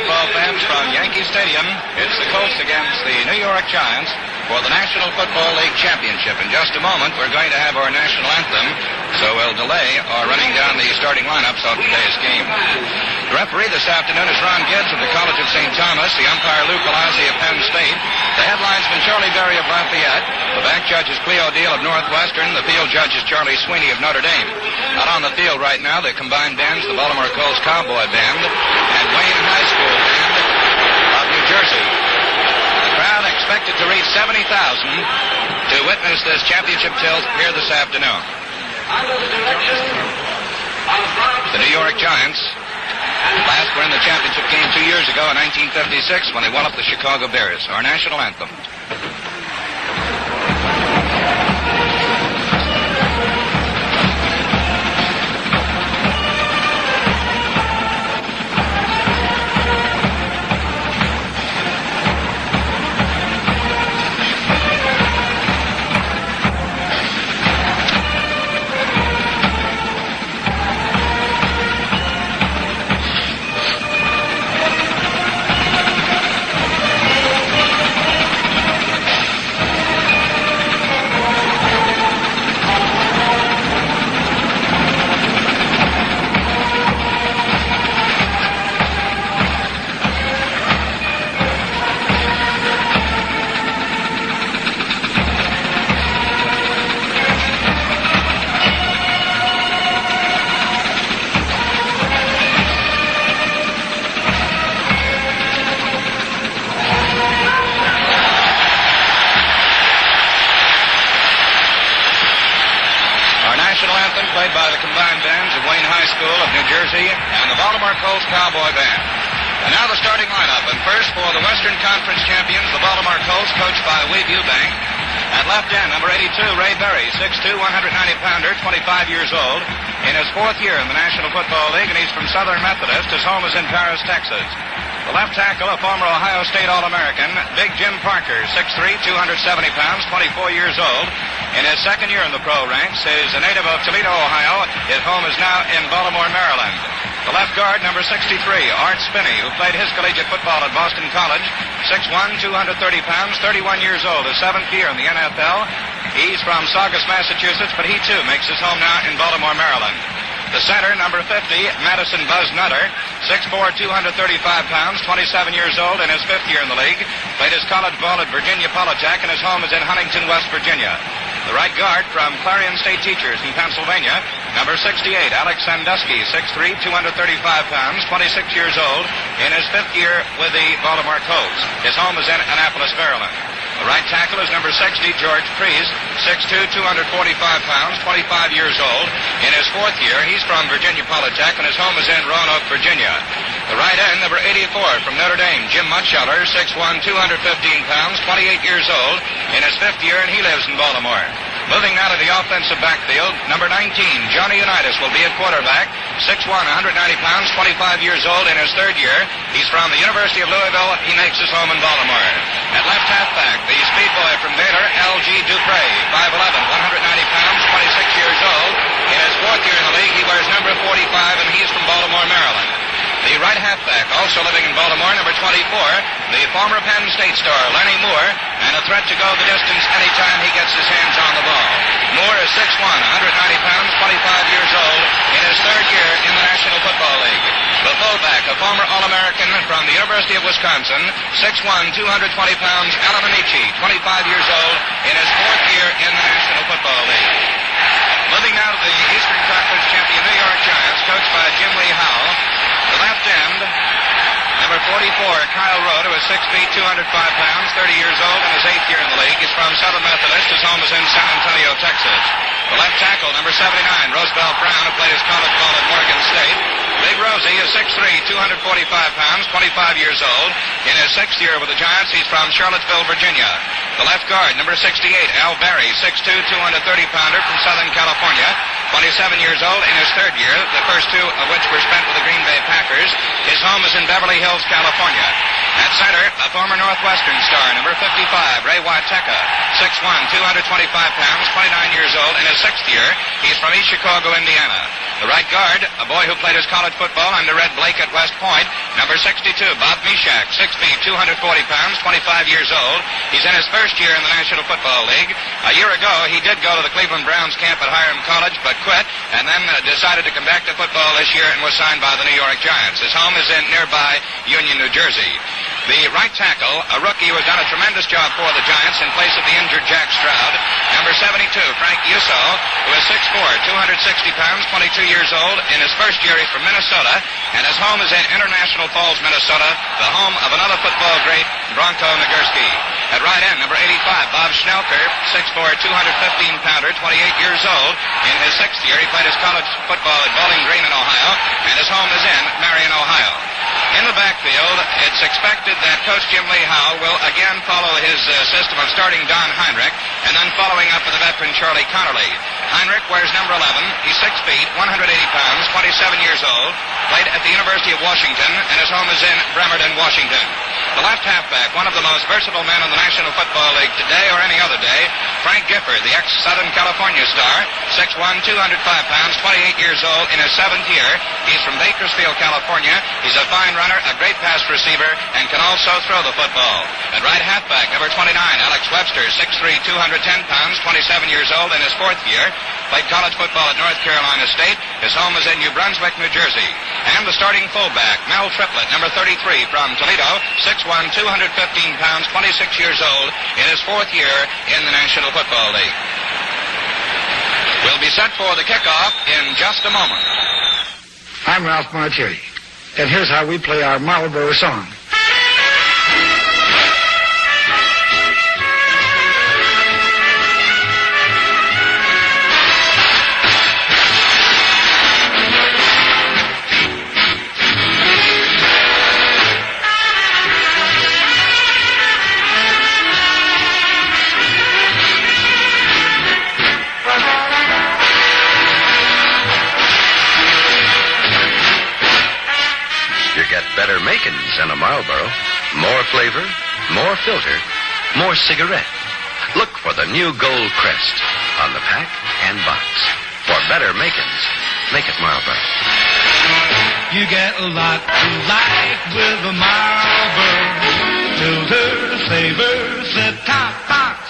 football fans from Yankee Stadium. It's the Colts against the New York Giants for the National Football League Championship. In just a moment, we're going to have our national anthem, so we'll delay our running down the starting lineups of today's game. The referee this afternoon is Ron Gibbs of the College of St. Thomas, the umpire Lou Palazzi of Penn State, the head linesman Charlie Berry of Lafayette, the back judge is Cleo Deal of Northwestern, the field judge is Charlie Sweeney of Notre Dame. Out on the field right now, the combined bands, the Baltimore Colts Cowboy Band and Wayne High School Band of New Jersey. The crowd expected to reach 70,000 to witness this championship tilt here this afternoon. The New York Giants last were in the championship game 2 years ago in 1956 when they won up the Chicago Bears. Our national anthem. Played by the combined bands of Wayne High School of New Jersey and the Baltimore Colts Cowboy Band. And now the starting lineup. And first for the Western Conference champions, the Baltimore Colts, coached by Wade Eubank. At left end, number 82, Ray Berry, 6'2", 190-pounder, 25 years old. In his fourth year in the National Football League, and he's from Southern Methodist. His home is in Paris, Texas. The left tackle, a former Ohio State All-American, Big Jim Parker, 6'3", 270 pounds, 24 years old. In his second year in the pro ranks, is a native of Toledo, Ohio. His home is now in Baltimore, Maryland. The left guard, number 63, Art Spinney, who played his collegiate football at Boston College, 6'1", 230 pounds, 31 years old, his seventh year in the NFL. He's from Saugus, Massachusetts, but he too makes his home now in Baltimore, Maryland. The center, number 50, Madison Buzz Nutter, 6'4", 235 pounds, 27 years old, in his fifth year in the league. Played his college ball at Virginia Polytech, and his home is in Huntington, West Virginia. The right guard from Clarion State Teachers in Pennsylvania, number 68, Alex Sandusky, 6'3", 235 pounds, 26 years old, in his fifth year with the Baltimore Colts. His home is in Annapolis, Maryland. The right tackle is number 60, George Priest, 6'2", 245 pounds, 25 years old. In his fourth year, he's from Virginia Polytech, and his home is in Roanoke, Virginia. The right end, number 84, from Notre Dame, Jim Mutscheller, 6'1", 215 pounds, 28 years old. In his fifth year, and he lives in Baltimore. Moving now to the offensive backfield, number 19, Johnny Unitas will be at quarterback, 6'1", 190 pounds, 25 years old. In his third year, he's from the University of Louisville. He makes his home in Baltimore. At left halfback, the speed boy from Baylor, L.G. Dupre, 5'11", 190 pounds, 26 years old. In his fourth year in the league, he wears number 45, and he's from Baltimore, Maryland. The right halfback, also living in Baltimore, number 24, the former Penn State star, Lenny Moore, and a threat to go the distance anytime he gets his hands on the ball. Moore is 6'1", 190 pounds, 25 years old, in his third year in the National Football League. The fullback, a former All-American from the University of Wisconsin, 6'1", 220 pounds, Alan Amici, 25 years old, in his fourth year in the National Football League. Moving now to the Eastern Conference champion New York Giants, coached by Jim Lee Howell. The left end, number 44, Kyle Rowe, who is 6 feet, 205 pounds, 30 years old, in his eighth year in the league. He's from Southern Methodist. His home is in San Antonio, Texas. The left tackle, number 79, Roosevelt Brown, who played his college ball at Morgan State. Big Rosie is 6'3", 245 pounds, 25 years old. In his sixth year with the Giants, he's from Charlottesville, Virginia. The left guard, number 68, Al Barry, 6'2", 230-pounder from Southern California. 27 years old in his third year, the first two of which were spent with the Green Bay Packers. His home is in Beverly Hills, California. At center, a former Northwestern star, number 55, Ray Wateka, 6'1", 225 pounds, 29 years old, in his 6th year. He's from East Chicago, Indiana. The right guard, a boy who played his college football under Red Blake at West Point, number 62, Bob Mishak, 6 feet, 240 pounds, 25 years old. He's in his first year in the National Football League. A year ago, he did go to the Cleveland Browns camp at Hiram College, but quit, and then decided to come back to football this year and was signed by the New York Giants. His home is in nearby Union, New Jersey. The right tackle, a rookie who has done a tremendous job for the Giants in place of the injured Jack Stroud, number 72, Frank Yusso, who is 6'4", 260 pounds, 22 years old. In his first year, he's from Minnesota, and his home is in International Falls, Minnesota, the home of another football great, Bronco Nagurski. At right end, number 85, Bob Schnelker, 6'4", 215-pounder, 28 years old. In his 6th year, he played his college football at Bowling Green in Ohio, and his home is in Marion, Ohio. In the backfield, it's expected that Coach Jim Lee Howe will again follow his system of starting Don Heinrich and then following up with the veteran Charlie Connerly. Heinrich wears number 11. He's 6 feet, 180 pounds, 27 years old, played at the University of Washington, and his home is in Bremerton, Washington. The left halfback, one of the most versatile men in the National Football League today or any other day, Frank Gifford, the ex-Southern California star, 6'1", 205 pounds, 28 years old, in his 7th year. He's from Bakersfield, California. He's a fine runner, a great pass receiver, and can also throw the football. At right halfback, number 29, Alex Webster, 6'3", 210 pounds, 27 years old, in his 4th year. Played college football at North Carolina State. His home is in New Brunswick, New Jersey. And the starting fullback, Mel Triplett, number 33, from Toledo, 6'1", 215 pounds, 26 years old, in his 4th year in the National Football League. We'll be set for the kickoff in just a moment. I'm Ralph Martieri, and here's how we play our Marlboro song. Better makings than a Marlboro. More flavor, more filter, more cigarette. Look for the new gold crest on the pack and box. For better makings, make it Marlboro. You get a lot to like with a Marlboro. Filter, flavor, set-top box.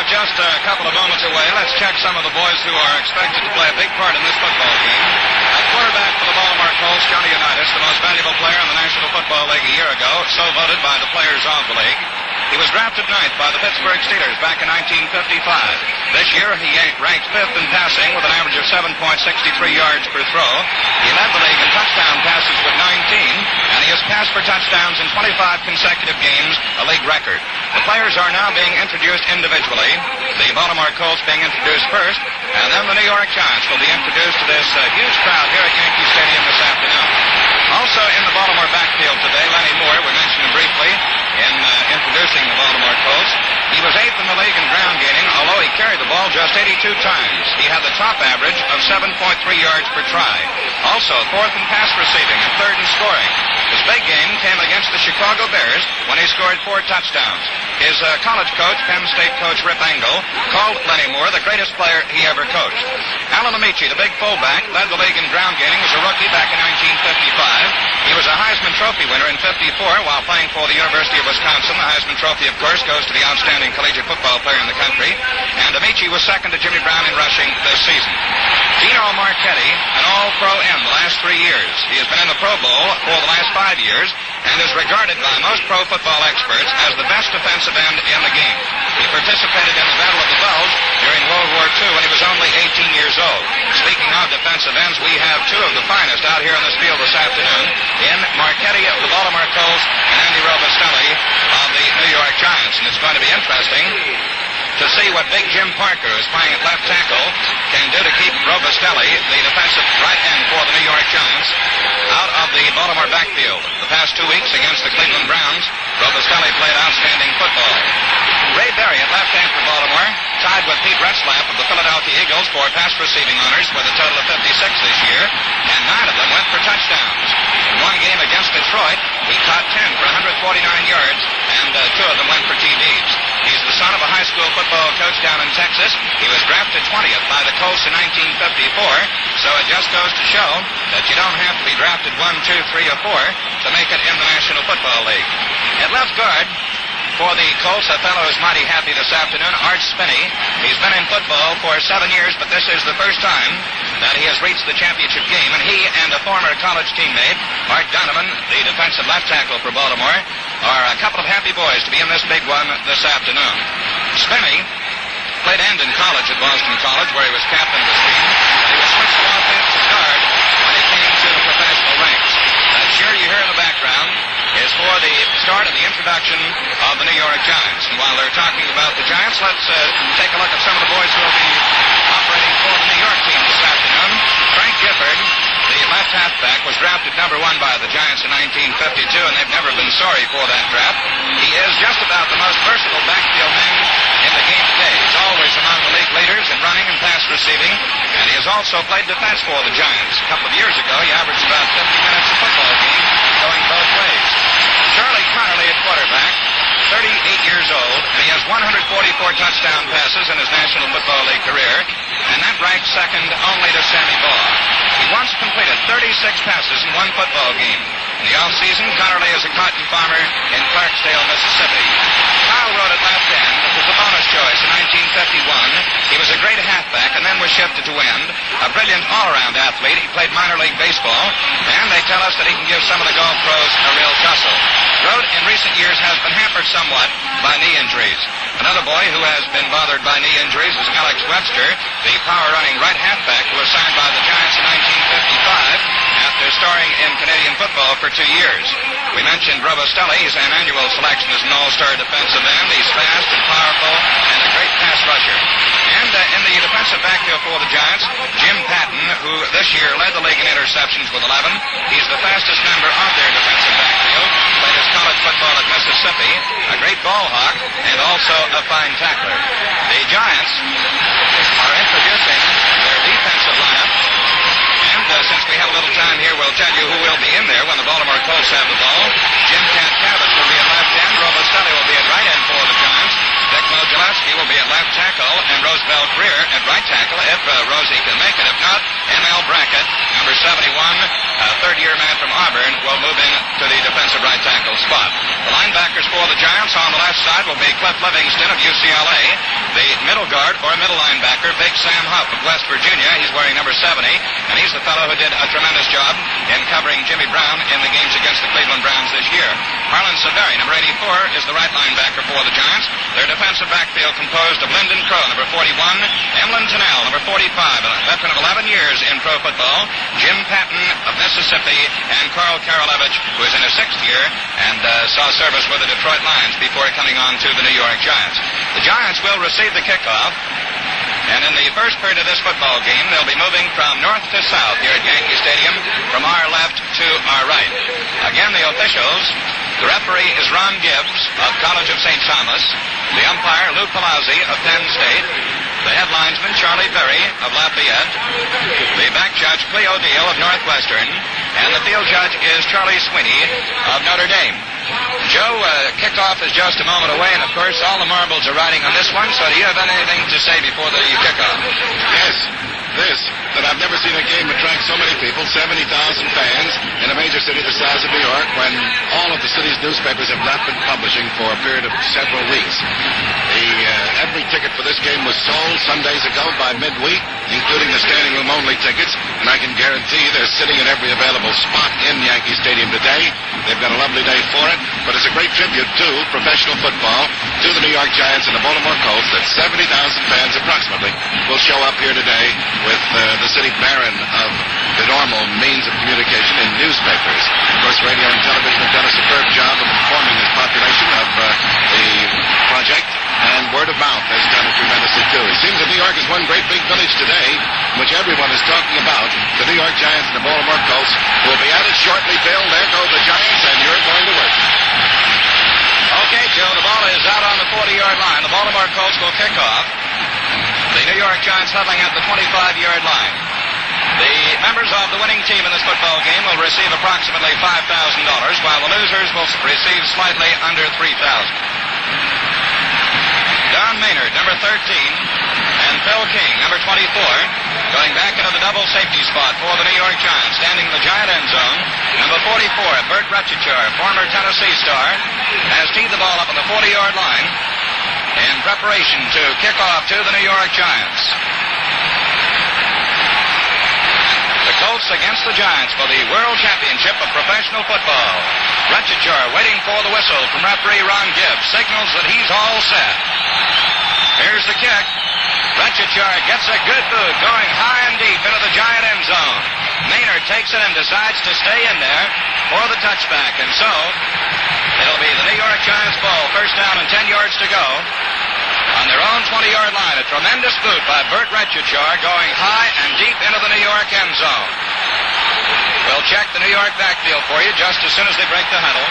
Just a couple of moments away, let's check some of the boys who are expected to play a big part in this football game. At quarterback for the Baltimore Colts, Johnny Unitas, the most valuable player in the National Football League a year ago, so voted by the players of the league. He was drafted 9th by the Pittsburgh Steelers back in 1955. This year, he ranked 5th in passing with an average of 7.63 yards per throw. He led the league in touchdown passes with 19, and he has passed for touchdowns in 25 consecutive games, a league record. The players are now being introduced individually, the Baltimore Colts being introduced first, and then the New York Giants will be introduced to this huge crowd here at Yankee Stadium this afternoon. Also in the Baltimore backfield today, Lenny Moore, we mentioned him briefly in introducing the Baltimore Colts. He was 8th in the league in ground gaining, although he carried the ball just 82 times. He had the top average of 7.3 yards per try. Also 4th in pass receiving and 3rd in scoring. His big game came against the Chicago Bears when he scored 4 touchdowns. His college coach, Penn State coach Rip Engel, called Lenny Moore the greatest player he ever coached. Alan Amici, the big fullback, led the league in ground gaining, was a rookie back in 1955. He was a Heisman Trophy winner in 54 while playing for the University of Wisconsin. The Heisman Trophy, of course, goes to the outstanding collegiate football player in the country. And Amici was 2nd to Jimmy Brown in rushing this season. Dino Marchetti, an all-pro in the last 3 years. He has been in the Pro Bowl for the last 5 years and is regarded by most pro football experts as the best defensive end in the game. He participated in the Battle of the Bulge during World War II when he was only 18 years old. Speaking of defensive ends, we have 2 of the finest out here in this field this afternoon in Marchetti of the Baltimore Colts and Andy Robustelli of the New York Giants. And it's going to be interesting to see what Big Jim Parker, who's playing at left tackle, can do to keep Robustelli, the defensive right end for the New York Giants, out of the Baltimore Baltimore backfield. The past 2 weeks against the Cleveland Browns, Robustelli played outstanding football. Ray Berry at left hand for Baltimore, tied with Pete Retzlaff of the Philadelphia Eagles for pass receiving honors with a total of 56 this year, and 9 of them went for touchdowns. In one game against Detroit, he caught 10 for 149 yards, and 2 of them went for TDs. He's the son of a high school football coach down in Texas. He was drafted 20th by the Colts in 1954, so it just goes to show that you don't have to be drafted 1, 2, 3, or 4 to make it in the National Football League. At left guard, for the Colts, a fellow who's mighty happy this afternoon, Art Spinney. He's been in football for 7 years, but this is the first time that he has reached the championship game, and he and a former college teammate, Art Donovan, the defensive left tackle for Baltimore, are a couple of happy boys to be in this big one this afternoon. Spinney played end in college at Boston College, where he was captain of his team, and he was switched to offense to guard when he came to the professional ranks. That cheer you hear in the background is for the start of the introduction of the New York Giants. And while they're talking about the Giants, let's take a look at some of the boys who will be operating for the New York team this afternoon. Frank Gifford, the left halfback, was drafted number 1 by the Giants in 1952, and they've never been sorry for that draft. He is just about the most versatile backfield man in the game today. He's always among the league leaders in running and pass receiving, and he has also played defense for the Giants. A couple of years ago, he averaged about 50 minutes a football game, going both ways. Charlie Connerly at quarterback, 38 years old, and he has 144 touchdown passes in his National Football League career, and that ranks second only to Sammy Baugh. He once completed 36 passes in one football game. In the off-season, Connerly is a cotton farmer in Clarksdale, Mississippi. Kyle Road at left end was a bonus choice in 1951. He was a great halfback and then was shifted to end. A brilliant all-around athlete. He played minor league baseball, and they tell us that he can give some of the golf pros a real tussle. Road in recent years has been hampered somewhat by knee injuries. Another boy who has been bothered by knee injuries is Alex Webster, the power-running right halfback who was signed by the Giants in 1955 after starring in Canadian football for 2 years. We mentioned Robustelli. He's an annual selection as an all-star defensive end. He's fast and powerful and a great pass rusher. And in the defensive backfield for the Giants, Jim Patton, who this year led the league in interceptions with 11. He's the fastest member of their defensive backfield. Played his college football at Mississippi. A great ball hawk and also a fine tackler. The Giants are introducing their defensive lineup. And since we have a little time here, we'll tell you who will be in there when the Baltimore Colts have the ball. Jim Katkavis will be at left end. Robustelli will be at right end for the Giants. Dick Modulewski will be at left tackle, and Roosevelt Greer at right tackle if Rosie can make it. If not, M.L. Brackett, number 71, a third-year man from Auburn, will move in to the defensive right tackle spot. The linebackers for the Giants on the left side will be Cliff Livingston of UCLA. The middle guard, or middle linebacker, Big Sam Huff of West Virginia. He's wearing number 70, and he's the fellow who did a tremendous job in covering Jimmy Brown in the games against the Cleveland Browns this year. Harlan Severi, number 84, is the right linebacker for the Giants. Their defensive backfield composed of Lyndon Crow, number 41, Emlyn Tennell, number 45, a veteran of 11 years in pro football, Jim Patton of Mississippi, and Carl Karolevich, who is in his 6th year and saw service with the Detroit Lions before coming on to the New York Giants. The Giants will receive the kickoff, and in the first period of this football game, they'll be moving from north to south here at Yankee Stadium, from our left to our right. Again, the officials. The referee is Ron Gibbs of College of St. Thomas. The umpire, Lou Palazzi of Penn State. The head linesman, Charlie Berry of Lafayette. The back judge, Cleo Deal of Northwestern. And the field judge is Charlie Sweeney of Notre Dame. Joe, kickoff is just a moment away, and of course all the marbles are riding on this one, so do you have anything to say before the kickoff? Yes, that I've never seen a game attract so many people, 70,000 fans in a major city the size of New York, when all of the city's newspapers have not been publishing for a period of several weeks. Every ticket for this game was sold some days ago by midweek, including the standing room only tickets, and I can guarantee they're sitting in every available spot in Yankee Stadium today. They've got a lovely day for it, but it's a great tribute to professional football, to the New York Giants and the Baltimore Colts, that 70,000 fans approximately will show up here today with the city barren of the normal means of communication in newspapers. Of course, radio and television have done a superb job of informing this population of the project. And word of mouth has done it tremendously, too. It seems that New York is one great big village today, which everyone is talking about. The New York Giants and the Baltimore Colts will be at it shortly, Bill. There go the Giants, and you're going to work. Okay, Joe, the ball is out on the 40-yard line. The Baltimore Colts will kick off. The New York Giants huddling at the 25-yard line. The members of the winning team in this football game will receive approximately $5,000, while the losers will receive slightly under $3,000. Don Maynard, number 13, and Phil King, number 24, going back into the double safety spot for the New York Giants. Standing in the Giant end zone, number 44, Bert Retchichar, former Tennessee star, has teed the ball up on the 40-yard line in preparation to kick off to the New York Giants. The Colts against the Giants for the World Championship of Professional Football. Retchichar waiting for the whistle from referee Ron Gibbs. Signals that he's all set. Here's the kick. Retchichar gets a good boot going high and deep into the Giant end zone. Maynard takes it and decides to stay in there for the touchback. And so, it'll be the New York Giants ball. First down and 10 yards to go. On their own 20-yard line, a tremendous boot by Bert Retchichar going high and deep into the New York end zone. We'll check the New York backfield for you just as soon as they break the huddle.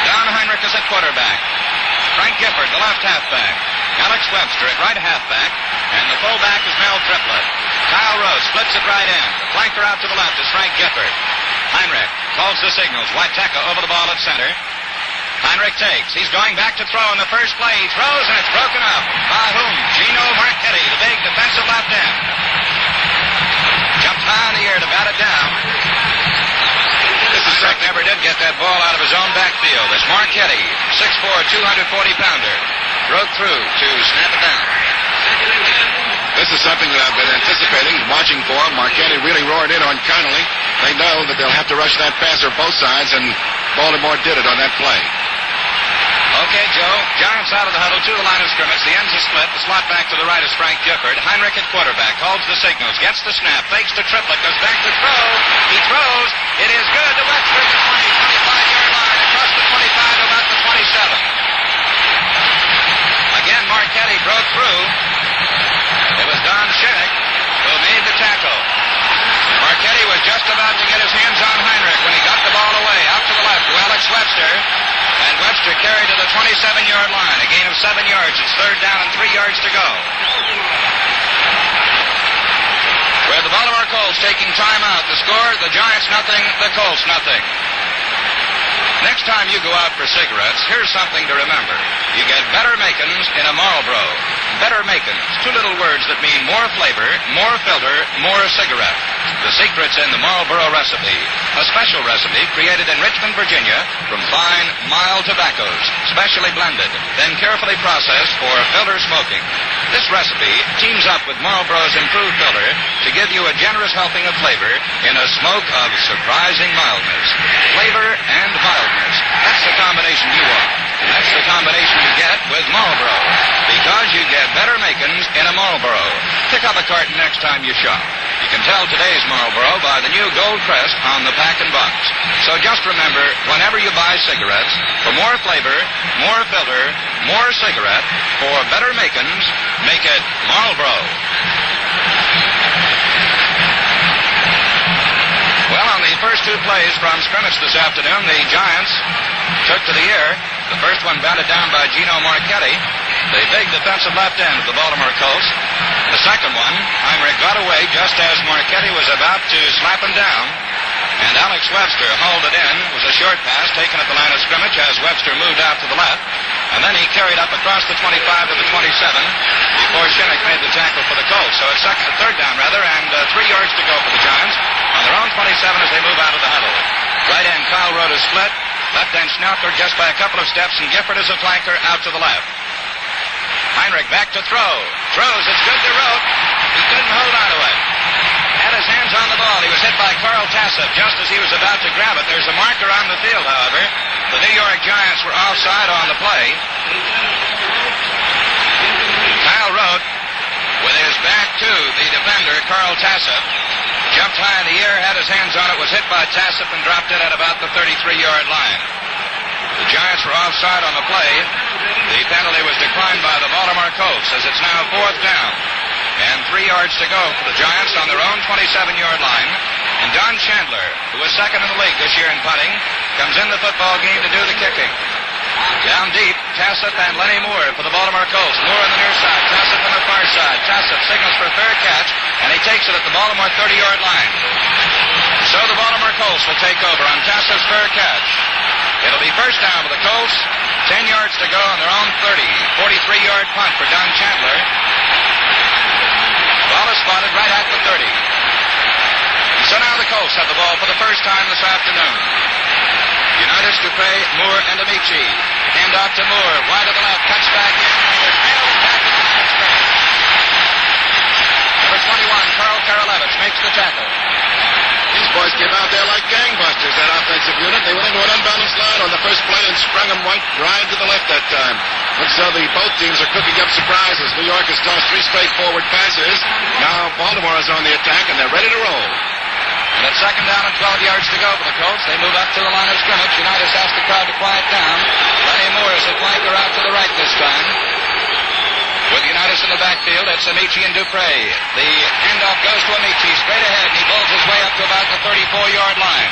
Don Heinrich is at quarterback. Frank Gifford, the left halfback. Alex Webster at right halfback. And the fullback is Mel Triplett. Kyle Rose splits at right end. The flanker out to the left is Frank Gifford. Heinrich calls the signals. Waiteka over the ball at center. Heinrich takes. He's going back to throw in the first play. He throws, and it's broken up. By whom? Gino Marchetti, the big defensive left end. Jumped high in the air to bat it down. Heinrich never did get that ball out of his own backfield. As Marchetti, 6'4", 240-pounder, broke through to snap it down. This is something that I've been anticipating, watching for. Marchetti really roared in on Connolly. They know that they'll have to rush that passer both sides, and Baltimore did it on that play. Okay, Joe. Giants out of the huddle to the line of scrimmage. The ends are split. The slot back to the right is Frank Gifford. Heinrich at quarterback. Holds the signals. Gets the snap. Fakes to Triplett. Goes back to throw. He throws. It is good to Webster at the 20, 25-yard line. Across the 25 to about the 27. Again, Marchetti broke through. It was Don Shinnick who made the tackle. Marchetti was just about to get his hands on Heinrich when he got the ball away. Out to the left to Alex Webster. And Webster carried to the 27-yard line. A gain of 7 yards. It's third down and 3 yards to go. With the Baltimore Colts taking time out. The score, the Giants nothing, the Colts nothing. Next time you go out for cigarettes, here's something to remember. You get better makins in a Marlboro. Better makins. Two little words that mean more flavor, more filter, more cigarette. The secret's in the Marlboro recipe. A special recipe created in Richmond, Virginia from fine, mild tobaccos, specially blended, then carefully processed for filter smoking. This recipe teams up with Marlboro's improved filter to give you a generous helping of flavor in a smoke of surprising mildness. Flavor and mildness. That's the combination you want. That's the combination you get with Marlboro. Because you get better makins in a Marlboro. Pick up a carton next time you shop. You can tell today's Marlboro by the new gold crest on the pack and box. So just remember, whenever you buy cigarettes, for more flavor, more filter, more cigarette, for better makins, make it Marlboro. Well, on the first two plays from scrimmage this afternoon, the Giants took to the air. The first one batted down by Gino Marchetti, the big defensive left end of the Baltimore Colts. The second one, Heinrich got away just as Marchetti was about to slap him down. And Alex Webster hauled it in. It was a short pass taken at the line of scrimmage as Webster moved out to the left. And then he carried up across the 25 to the 27 before Shinnick made the tackle for the Colts. So it's third down, and 3 yards to go for the Giants on their own 27 as they move out of the huddle. Right end, Kyle Rote is split. Left end, Schnaufler just by a couple of steps, and Gifford is a flanker out to the left. Heinrich back to throw. Throws. It's good to Rote. He couldn't hold on to it. Had his hands on the ball. He was hit by Carl Tassif just as he was about to grab it. There's a marker on the field, however. The New York Giants were offside on the play. Kyle Rote, with his back to the defender, Carl Tassif, jumped high in the air, had his hands on it, was hit by Tassif, and dropped it at about the 33-yard line. The Giants were offside on the play. The penalty was declined by the Baltimore Colts as it's now 4th down. And 3 yards to go for the Giants on their own 27-yard line. And Don Chandler, who was second in the league this year in punting, comes in the football game to do the kicking. Down deep, Tassif and Lenny Moore for the Baltimore Colts. Moore on the near side, Tassif on the far side. Tassif signals for a fair catch, and he takes it at the Baltimore 30-yard line. So the Baltimore Colts will take over on Tassif's fair catch. It'll be first down for the Colts. 10 yards to go on their own 30. 43-yard punt for Don Chandler. Ball is spotted right at the 30. So now the Colts have the ball for the first time this afternoon. Unitas, Dupre, Moore, and Amici. Hand off to Moore. Wide to the left. Cuts back in. And he is nailed and tackled by the scrimmage. Number 21, Carl Karalevich, makes the tackle. These boys came out there like gangbusters, that offensive unit. They went into an unbalanced line on the first play and sprung them right to the left that time. Looks as though both teams are cooking up surprises. New York has tossed 3 straight forward passes. Now Baltimore is on the attack, and they're ready to roll. And it's second down and 12 yards to go for the Colts. They move up to the line of scrimmage. Unitas asks the crowd to quiet down. Lenny Moore is the flanker out to the right this time. With Unitas in the backfield, it's Amici and Dupre. The handoff goes to Amici straight ahead, and he bowls his way up to about the 34-yard line.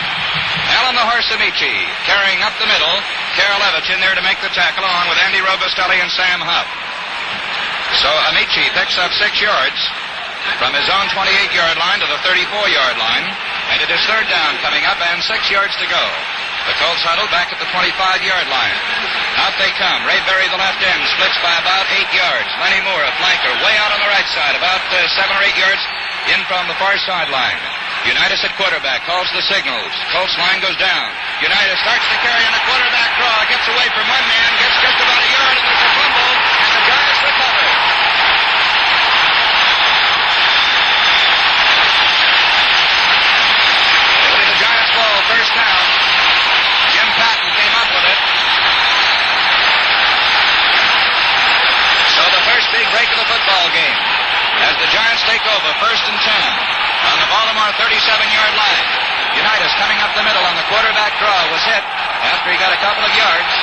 Alan the Horse Amici carrying up the middle. Karalevich in there to make the tackle along with Andy Robustelli and Sam Huff. So Amici picks up 6 yards from his own 28-yard line to the 34-yard line. And it is third down coming up and 6 yards to go. The Colts huddle back at the 25-yard line. Out they come. Ray Berry, the left end, splits by about 8 yards. Lenny Moore, a flanker, way out on the right side, about 7 or 8 yards in from the far sideline. Unitas at quarterback calls the signals. Colts line goes down. Unitas starts to carry on a quarterback draw. Gets away from one man, gets just about a yard, and there's a fumble, and the Giants recover. It'll be the Giants' ball, first down. Jim Patton came up with it. So the first big break of the football game as the Giants take over, first and 10 on the Baltimore 37-yard line. Unitas coming up the middle on the quarterback draw was hit after he got a couple of yards.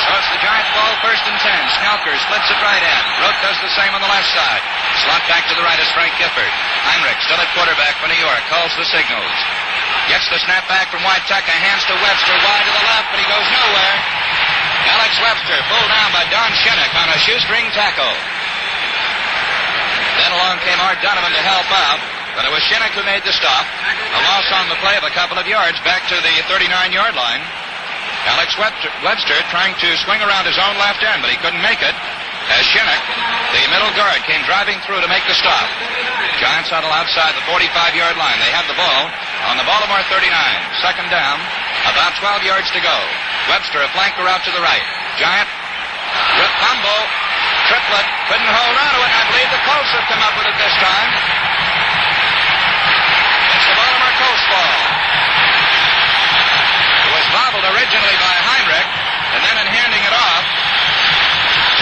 So it's the Giants' ball, first and 10. Snelker splits at right end. Rote does the same on the left side. Slot back to the right is Frank Gifford. Heinrich still at quarterback for New York. Calls the signals. Gets the snap back from White Tucker. Hands to Webster wide to the left, but he goes nowhere. Alex Webster pulled down by Don Shinnick on a shoestring tackle. Then along came Art Donovan to help out, but it was Shinnick who made the stop. A loss on the play of a couple of yards back to the 39-yard line. Alex Webster trying to swing around his own left end, but he couldn't make it as Shinnick, the middle guard, came driving through to make the stop. Giants huddle outside the 45-yard line. They have the ball on the Baltimore 39. Second down, about 12 yards to go. Webster, a flanker out to the right. Giant, fumble, triplet, couldn't hold on to it, and I believe the Colts have come up with it this time. It's the Baltimore Colts ball. It was bobbled originally by Heinrich, and then in handing it off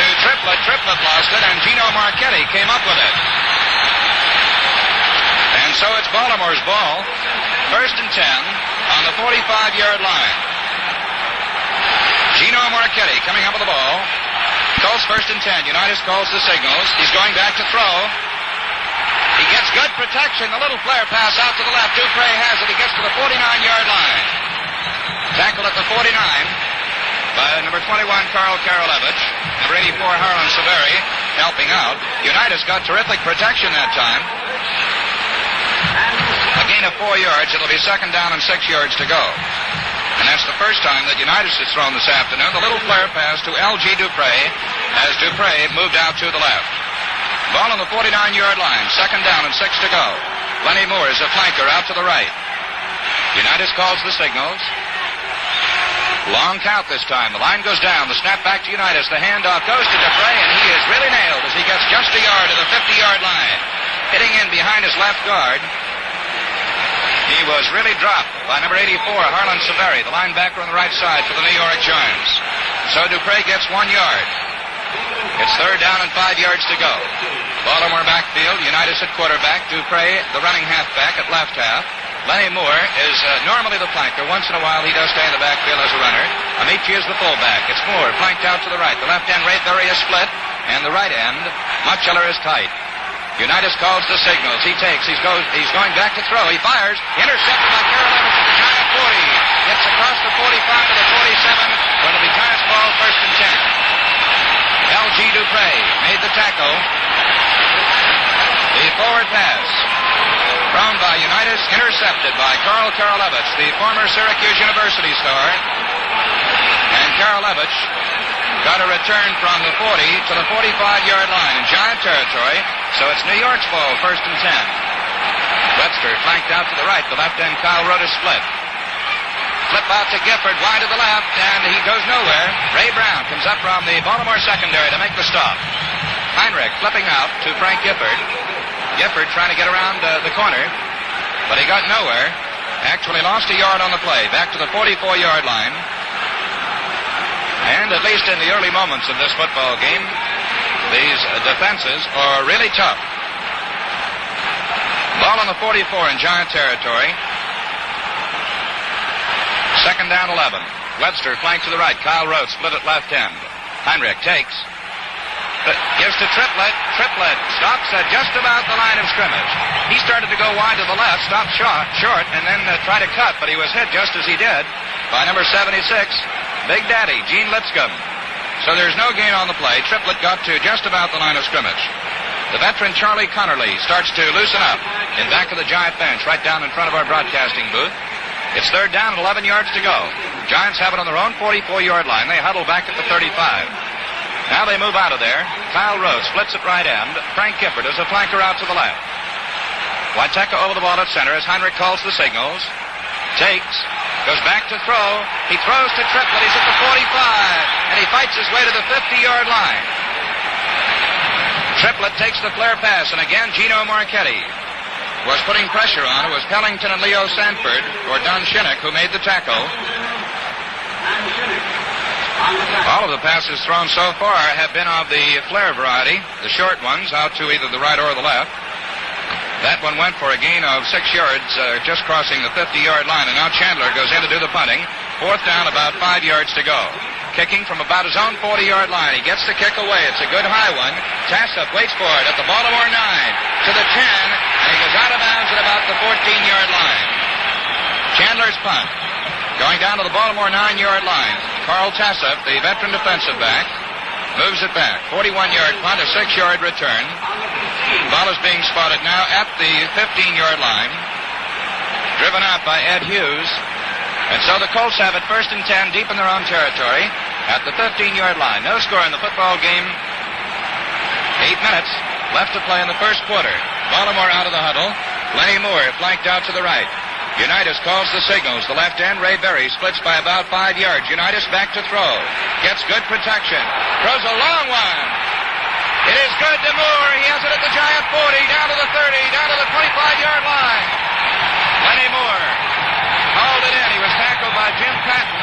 to Triplet lost it, and Gino Marchetti came up with it. And so it's Baltimore's ball, first and 10 on the 45-yard line. Gino Marchetti coming up with the ball. Colts first and 10. Unitas calls the signals. He's going back to throw. He gets good protection. The little flare pass out to the left. Dupre has it. He gets to the 49-yard line. Tackle at the 49 by number 21, Carl Karalevich. Number 84, Harlan Severi, helping out. Unitas got terrific protection that time. A gain of 4 yards. It'll be second down and 6 yards to go. And that's the first time that Unitas has thrown this afternoon. The little flare pass to L.G. Dupre as Dupre moved out to the left. Ball on the 49-yard line. Second down and 6 to go. Lenny Moore is a flanker out to the right. Unitas calls the signals. Long count this time. The line goes down. The snap back to Unitas. The handoff goes to Dupre, and he is really nailed as he gets just a yard to the 50-yard line. Hitting in behind his left guard. He was really dropped by number 84, Harlan Severi, the linebacker on the right side for the New York Giants. So Dupre gets 1 yard. It's third down and 5 yards to go. Baltimore backfield, Unitas at quarterback, Dupre, the running halfback at left half. Lenny Moore is normally the flanker. Once in a while, he does stay in the backfield as a runner. Amici is the fullback. It's Moore, flanked out to the right. The left end, Ray Berry, is split. And the right end, Mutchler, is tight. Unitas calls the signals. He takes. He's going back to throw. He fires. Intercepted by Carroll Evans at the Giant 40. Gets across the 45 to the 47. Going to be Giants ball, 1st and 10. L.G. Dupre made the tackle. The forward pass thrown by Unitas, intercepted by Carl Karolevich, the former Syracuse University star. And Karolevich got a return from the 40 to the 45-yard line in Giant territory. So it's New York's ball, 1st and 10. Webster flanked out to the right. The left end, Kyle Rote, is split. Flip out to Gifford, wide to the left, and he goes nowhere. Ray Brown comes up from the Baltimore secondary to make the stop. Heinrich flipping out to Frank Gifford. Gifford trying to get around the corner, but he got nowhere. Actually lost a yard on the play, back to the 44-yard line. And at least in the early moments of this football game, these defenses are really tough. Ball on the 44 in Giant territory. 2nd down, 11. Webster flanked to the right. Kyle Rote split at left end. Heinrich takes. Gives to Triplett. Triplett stops at just about the line of scrimmage. He started to go wide to the left, stopped short, and then tried to cut, but he was hit just as he did by number 76, Big Daddy, Gene Lipscomb. So there's no gain on the play. Triplett got to just about the line of scrimmage. The veteran Charlie Connerly starts to loosen up in back of the Giant bench, right down in front of our broadcasting booth. It's 3rd down and 11 yards to go. Giants have it on their own 44-yard line. They huddle back at the 35. Now they move out of there. Kyle Rote splits at right end. Frank Gifford is a flanker out to the left. Witeka over the ball at center as Heinrich calls the signals. Takes. Goes back to throw. He throws to Triplett. He's at the 45. And he fights his way to the 50-yard line. Triplett takes the flare pass. And again, Gino Marchetti was putting pressure on. It was Pellington and Leo Sanford, or Don Shinnick, who made the tackle. All of the passes thrown so far have been of the flare variety, the short ones out to either the right or the left. That one went for a gain of 6 yards, just crossing the 50-yard line, and now Chandler goes in to do the punting. 4th down, about 5 yards to go. Kicking from about his own 40-yard line. He gets the kick away. It's a good high one. Tassup waits for it at the Baltimore 9, to the 10, and he goes out of bounds at about the 14-yard line. Chandler's punt. Going down to the Baltimore 9-yard line. Carl Tassup, the veteran defensive back, moves it back. 41-yard punt, a 6-yard return. Ball is being spotted now at the 15-yard line. Driven out by Ed Hughes. And so the Colts have it 1st and 10 deep in their own territory at the 15-yard line. No score in the football game. 8 minutes left to play in the first quarter. Baltimore out of the huddle. Lenny Moore flanked out to the right. Unitas calls the signals. The left end, Ray Berry, splits by about 5 yards. Unitas back to throw. Gets good protection. Throws a long one. It is good to Moore. He has it at the Giant 40, down to the 30, down to the 25-yard line. Lenny Moore hauled it in. He was tackled by Jim Patton.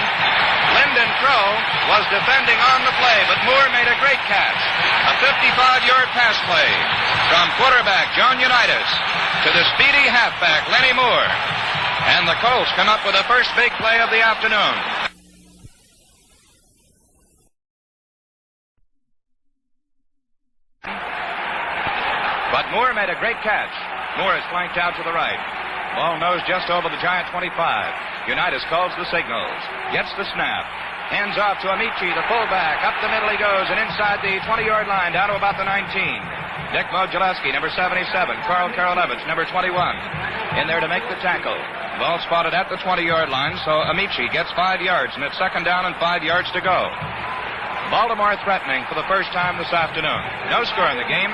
Lyndon Crow was defending on the play, but Moore made a great catch. A 55-yard pass play from quarterback John Unitas to the speedy halfback Lenny Moore. And the Colts come up with the first big play of the afternoon. But Moore made a great catch. Moore is flanked out to the right. Ball nose just over the Giant 25. Unitas calls the signals. Gets the snap. Hands off to Amici, the fullback. Up the middle he goes, and inside the 20-yard line, down to about the 19. Dick Modulewski, number 77. Carl Karolevich, number 21. In there to make the tackle. Ball spotted at the 20-yard line, so Amici gets 5 yards, and it's 2nd down and 5 yards to go. Baltimore threatening for the first time this afternoon. No score in the game.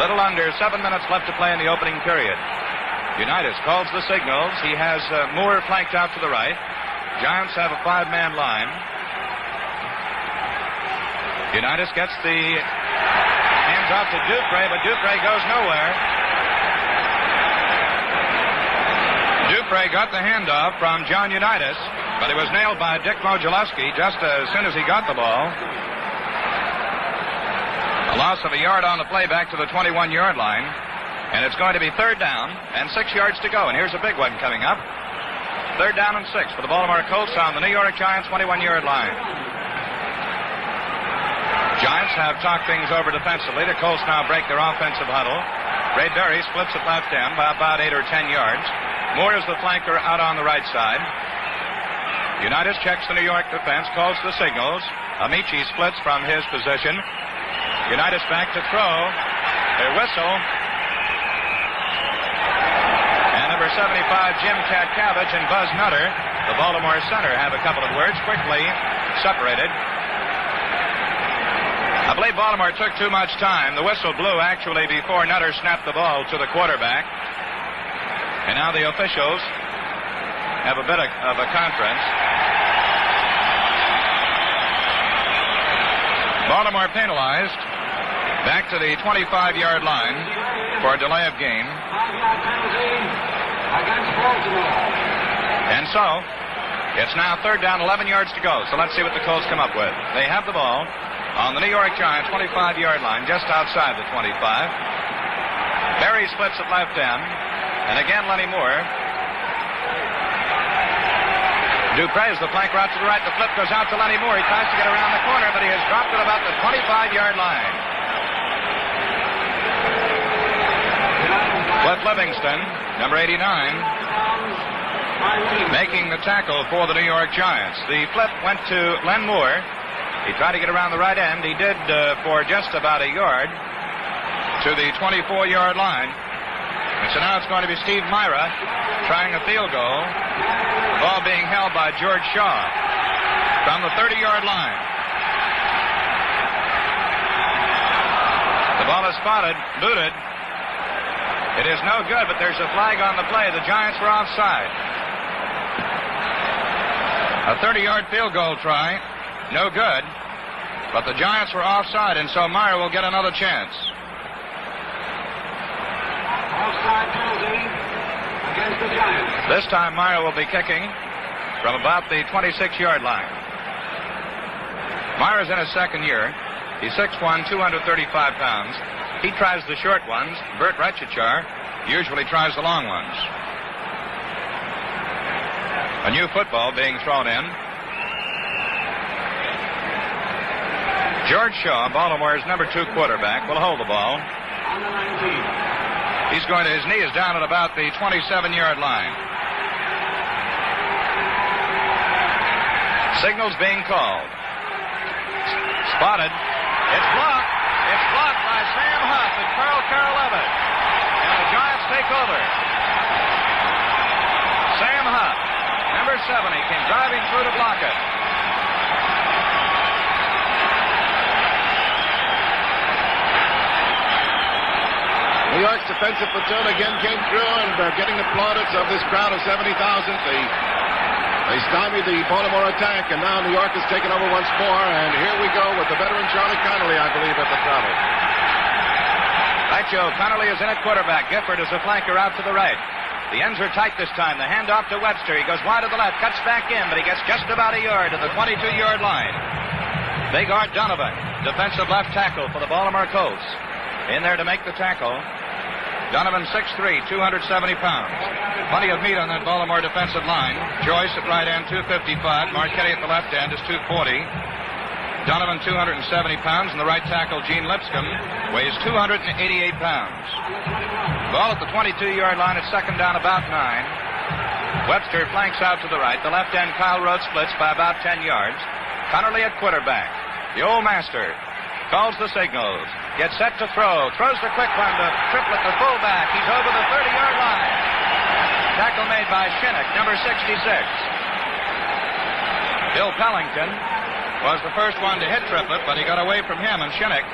Little under 7 minutes left to play in the opening period. Unitas calls the signals. He has Moore flanked out to the right. Giants have a 5-man line. Unitas gets the hands off to Dupre, but Dupre goes nowhere. Dupre got the handoff from John Unitas, but it was nailed by Dick Modulewski just as soon as he got the ball. A loss of a yard on the play back to the 21-yard line. And it's going to be 3rd down and 6 yards to go. And here's a big one coming up. 3rd down and 6 for the Baltimore Colts on the New York Giants 21-yard line. Giants have talked things over defensively. The Colts now break their offensive huddle. Raymond Berry splits at left end by about 8 or 10 yards. Moore is the flanker out on the right side. Unitas checks the New York defense, calls the signals. Amici splits from his position. Unitas back to throw. They whistle. And number 75, Jim Catkavage and Buzz Nutter, the Baltimore center, have a couple of words, quickly separated. I believe Baltimore took too much time. The whistle blew actually before Nutter snapped the ball to the quarterback. And now the officials have a bit of a conference. Baltimore penalized back to the 25-yard line for a delay of game. And so, it's now 3rd down, 11 yards to go. So let's see what the Colts come up with. They have the ball on the New York Giants 25-yard line, just outside the 25. Berry splits at left end. And again, Lenny Moore. Dupre is the flanker out to the right. The flip goes out to Lenny Moore. He tries to get around the corner, but he has dropped it about the 25-yard line. Cliff Livingston, number 89, making the tackle for the New York Giants. The flip went to Len Moore. He tried to get around the right end. He did for just about a yard to the 24-yard line. And so now it's going to be Steve Myra trying a field goal. The ball being held by George Shaw from the 30-yard line. The ball is spotted, booted. It is no good, but there's a flag on the play. The Giants were offside. A 30-yard field goal try, no good, but the Giants were offside, and so Myra will get another chance. Offside penalty against the Giants. This time Myra will be kicking from about the 26-yard line. Myra's in his second year. He's 6'1", 235 pounds. He tries the short ones. Bert Retchichar usually tries the long ones. A new football being thrown in. George Shaw, Baltimore's number 2 quarterback, will hold the ball. On the 19. He's going to, his knee is down at about the 27-yard line. Signals being called. Spotted. It's blocked. It's blocked by Sam Huff and Carl Levitt. And the Giants take over. Sam Huff, number 70, came driving through to block it. New York's defensive platoon again came through and getting the plaudits of this crowd of 70,000. They stymied the Baltimore attack, and now New York has taken over once more. And here we go with the veteran Charlie Connolly, I believe, at the throttle. Right, Joe. Connolly is in at quarterback. Gifford is the flanker out to the right. The ends are tight this time. The handoff to Webster. He goes wide to the left, cuts back in, but he gets just about a yard to the 22-yard line. Big Art Donovan, defensive left tackle for the Baltimore Colts, in there to make the tackle. Donovan, 6'3", 270 pounds. Plenty of meat on that Baltimore defensive line. Joyce at right end, 255. Marchetti at the left end is 240. Donovan, 270 pounds, and the right tackle, Gene Lipscomb, weighs 288 pounds. Ball at the 22-yard line at 2nd down, about 9. Webster flanks out to the right. The left end, Kyle Rhodes, splits by about 10 yards. Connolly at quarterback. The old master calls the signals. Gets set to throw. Throws the quick one to Triplett, the fullback. He's over the 30-yard line. Tackle made by Shinnick, number 66. Bill Pellington was the first one to hit Triplett, but he got away from him, and Shinnick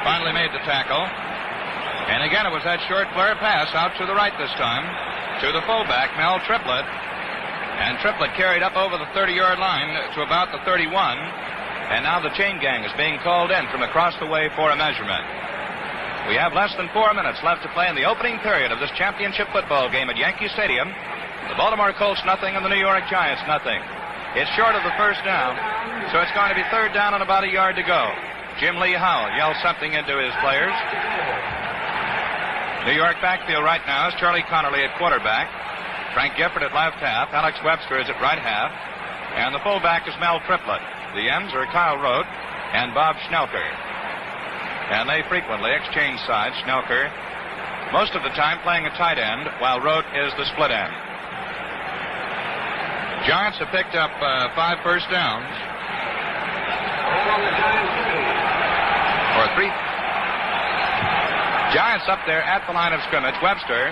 finally made the tackle. And again, it was that short flare pass out to the right this time to the fullback, Mel Triplett. And Triplett carried up over the 30-yard line to about the 31. And now the chain gang is being called in from across the way for a measurement. We have less than 4 minutes left to play in the opening period of this championship football game at Yankee Stadium. The Baltimore Colts nothing and the New York Giants nothing. It's short of the first down, so it's going to be 3rd down and about a yard to go. Jim Lee Howell yells something into his players. New York backfield right now is Charlie Connerly at quarterback. Frank Gifford at left half. Alex Webster is at right half. And the fullback is Mel Triplett. The ends are Kyle Rote and Bob Schnelker. And they frequently exchange sides. Schnelker, most of the time playing a tight end, while Rote is the split end. Giants have picked up 5 first downs. Or 3. Giants up there at the line of scrimmage. Webster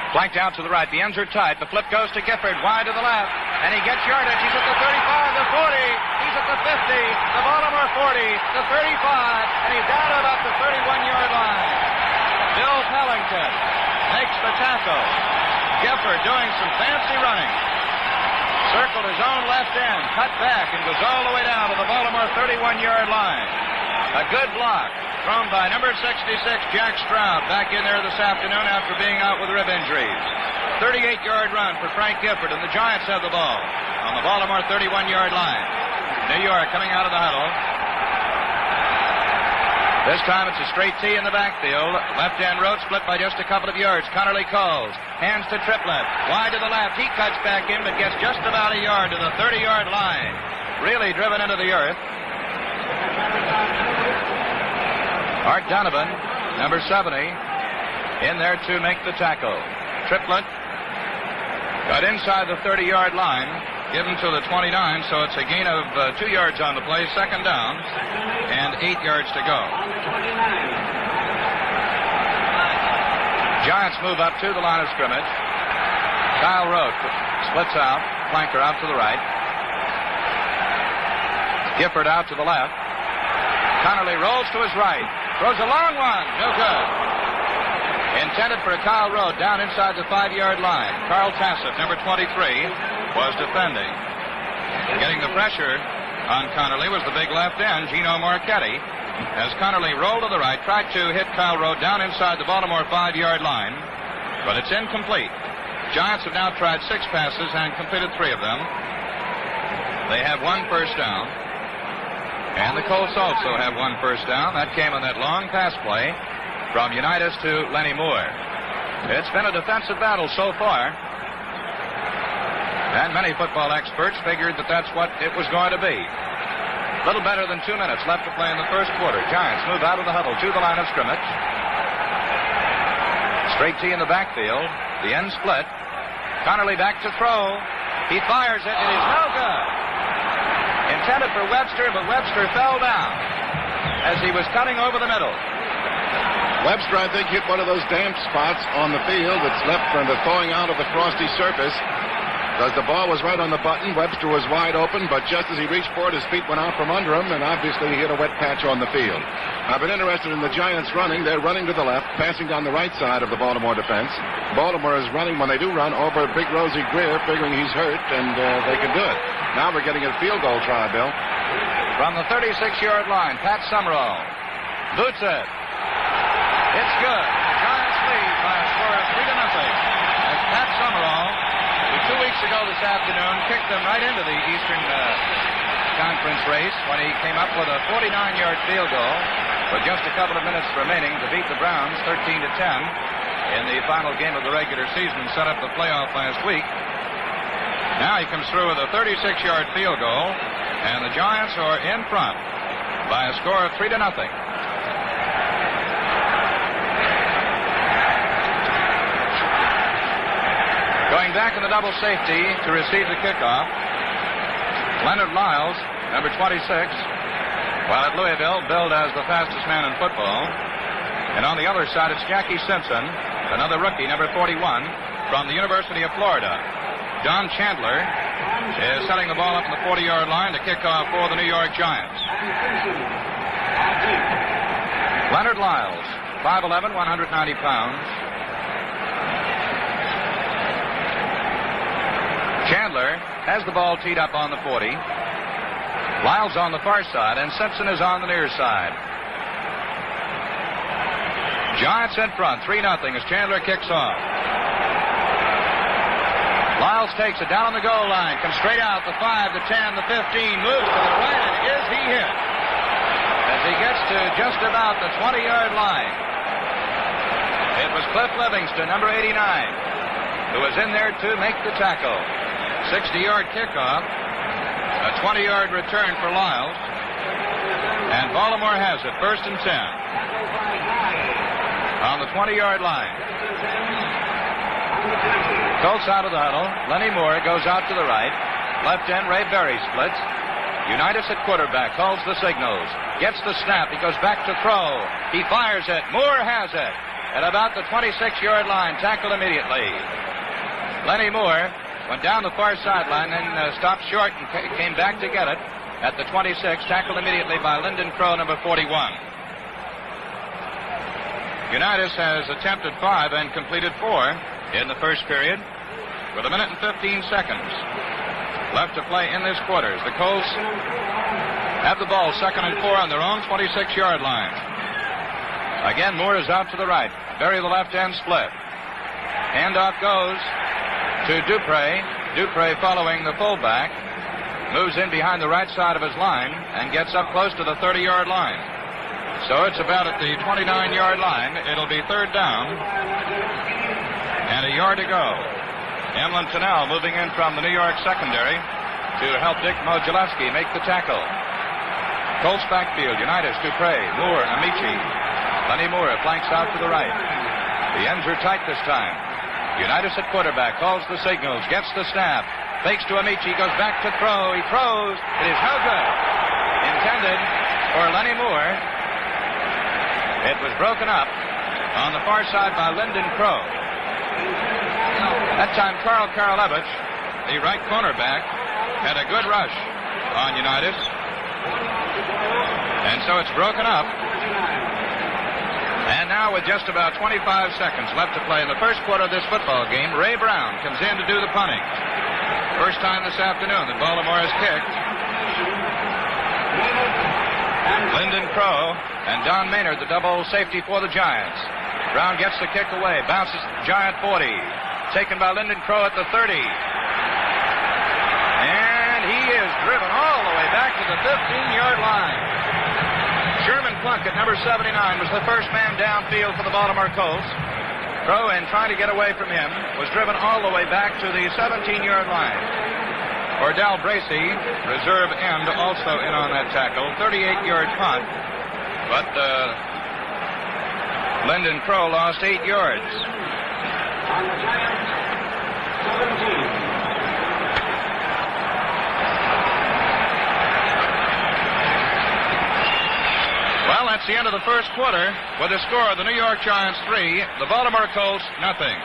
flanked out to the right. The ends are tight. The flip goes to Gifford, wide to the left, and he gets yardage. He's at the 35, the 40. He's at the 50, the Baltimore 40, the 35, and he's down to about the 31-yard line. Bill Pellington makes the tackle. Gifford doing some fancy running. Circled his own left end, cut back, and goes all the way down to the Baltimore 31-yard line. A good block thrown by number 66, Jack Stroud, back in there this afternoon after being out with rib injuries. 38-yard run for Frank Gifford, and the Giants have the ball on the Baltimore 31-yard line. New York coming out of the huddle. This time it's a straight T in the backfield. Left end road split by just a couple of yards. Connerly calls. Hands to Triplett. Wide to the left. He cuts back in, but gets just about a yard to the 30-yard line. Really driven into the earth. Art Donovan, number 70, in there to make the tackle. Triplett got inside the 30-yard line, given to the 29, so it's a gain of 2 yards on the play, second down, and 8 yards to go. Giants move up to the line of scrimmage. Kyle Rote splits out, flanker out to the right. Gifford out to the left. Connerly rolls to his right. Throws a long one. No good. Intended for Kyle Rote down inside the 5-yard line. Carl Tassett, number 23, was defending. Getting the pressure on Connerly was the big left end, Gino Marchetti. As Connerly rolled to the right, tried to hit Kyle Rote down inside the Baltimore 5-yard line, but it's incomplete. Giants have now tried 6 passes and completed 3 of them. They have 1 first down. And the Colts also have 1 first down. That came on that long pass play from Unitas to Lenny Moore. It's been a defensive battle so far. And many football experts figured that that's what it was going to be. A little better than 2 minutes left to play in the first quarter. Giants move out of the huddle to the line of scrimmage. Straight T in the backfield. The end split. Connerly back to throw. He fires it. It is no good. Intended for Webster, but Webster fell down as he was cutting over the middle. Webster, I think, hit one of those damp spots on the field that's left from the thawing out of the frosty surface. Because the ball was right on the button. Webster was wide open, but just as he reached for it, his feet went out from under him, and obviously he hit a wet patch on the field. I've been interested in the Giants running. They're running to the left, passing down the right side of the Baltimore defense. Baltimore is running, when they do run, over Big Rosie Greer, figuring he's hurt, and they can do it. Now we're getting a field goal try, Bill. From the 36-yard line, Pat Summerall boots it. It's good. The Giants lead by a score of 3-0. As Pat Summerall, 2 weeks ago this afternoon, kicked them right into the Eastern Conference race when he came up with a 49-yard field goal with just a couple of minutes remaining to beat the Browns 13-10 in the final game of the regular season and set up the playoff last week. Now he comes through with a 36-yard field goal, and the Giants are in front by a score of 3-0. Going back in the double safety to receive the kickoff, Leonard Lyles, number 26, while at Louisville, billed as the fastest man in football. And on the other side, it's Jackie Simpson, another rookie, number 41, from the University of Florida. Don Chandler is setting the ball up in the 40-yard line to kick off for the New York Giants. Leonard Lyles, 5'11", 190 pounds. Chandler has the ball teed up on the 40. Lyles on the far side, and Simpson is on the near side. Giants in front, 3-0 as Chandler kicks off. Lyles takes it down on the goal line, comes straight out, the 5, the 10, the 15, moves to the right, and is he hit? As he gets to just about the 20-yard line. Cliff Livingston, number 89, who was in there to make the tackle. 60-yard kickoff, a 20-yard return for Lyles, and Baltimore has it, 1st and 10. On the 20-yard line. Colts out of the huddle. Lenny Moore goes out to the right. Left end, Ray Berry splits. Unitas at quarterback calls the signals. Gets the snap. He goes back to throw. He fires it. Moore has it. At about the 26-yard line, tackled immediately. Lenny Moore went down the far sideline and stopped short and came back to get it at the 26, tackled immediately by Lyndon Crow, number 41. Unitas has attempted 5 and completed 4 in the first period with 1 minute and 15 seconds left to play in this quarters. The Colts have the ball 2nd and 4 on their own 26-yard line. Again, Moore is out to the right. Berry the left end split. Handoff goes to Dupre. Dupre following the fullback. Moves in behind the right side of his line and gets up close to the 30-yard line. So it's about at the 29-yard line. It'll be 3rd down and a yard to go. Emlyn Tunnell moving in from the New York secondary to help Dick Modulewski make the tackle. Colts backfield, Unitas, Dupre, Moore, Amici. Lenny Moore flanks out to the right. The ends are tight this time. Unitas at quarterback calls the signals, gets the snap, fakes to Amici, goes back to throw. He throws. It is no good. Intended for Lenny Moore. It was broken up on the far side by Lyndon Crow. That time, Carl Karalevich, the right cornerback, had a good rush on Unitas. And so it's broken up. And now with just about 25 seconds left to play in the first quarter of this football game, Ray Brown comes in to do the punting. First time this afternoon that Baltimore has kicked. Lyndon Crow and Don Maynard, the double safety for the Giants. Brown gets the kick away, bounces to the Giant 40. Taken by Lyndon Crow at the 30. And he is driven all the way back to the 15-yard line. Sherman Plunkett, number 79, was the first man downfield for the Baltimore Colts. Crow, in trying to get away from him, was driven all the way back to the 17-yard line. Ordell Bracey, reserve end, also in on that tackle. 38-yard punt. But Lyndon Crow lost 8 yards. On the Giants, 17. Well, that's the end of the first quarter with the score of the New York Giants 3, the Baltimore Colts nothing.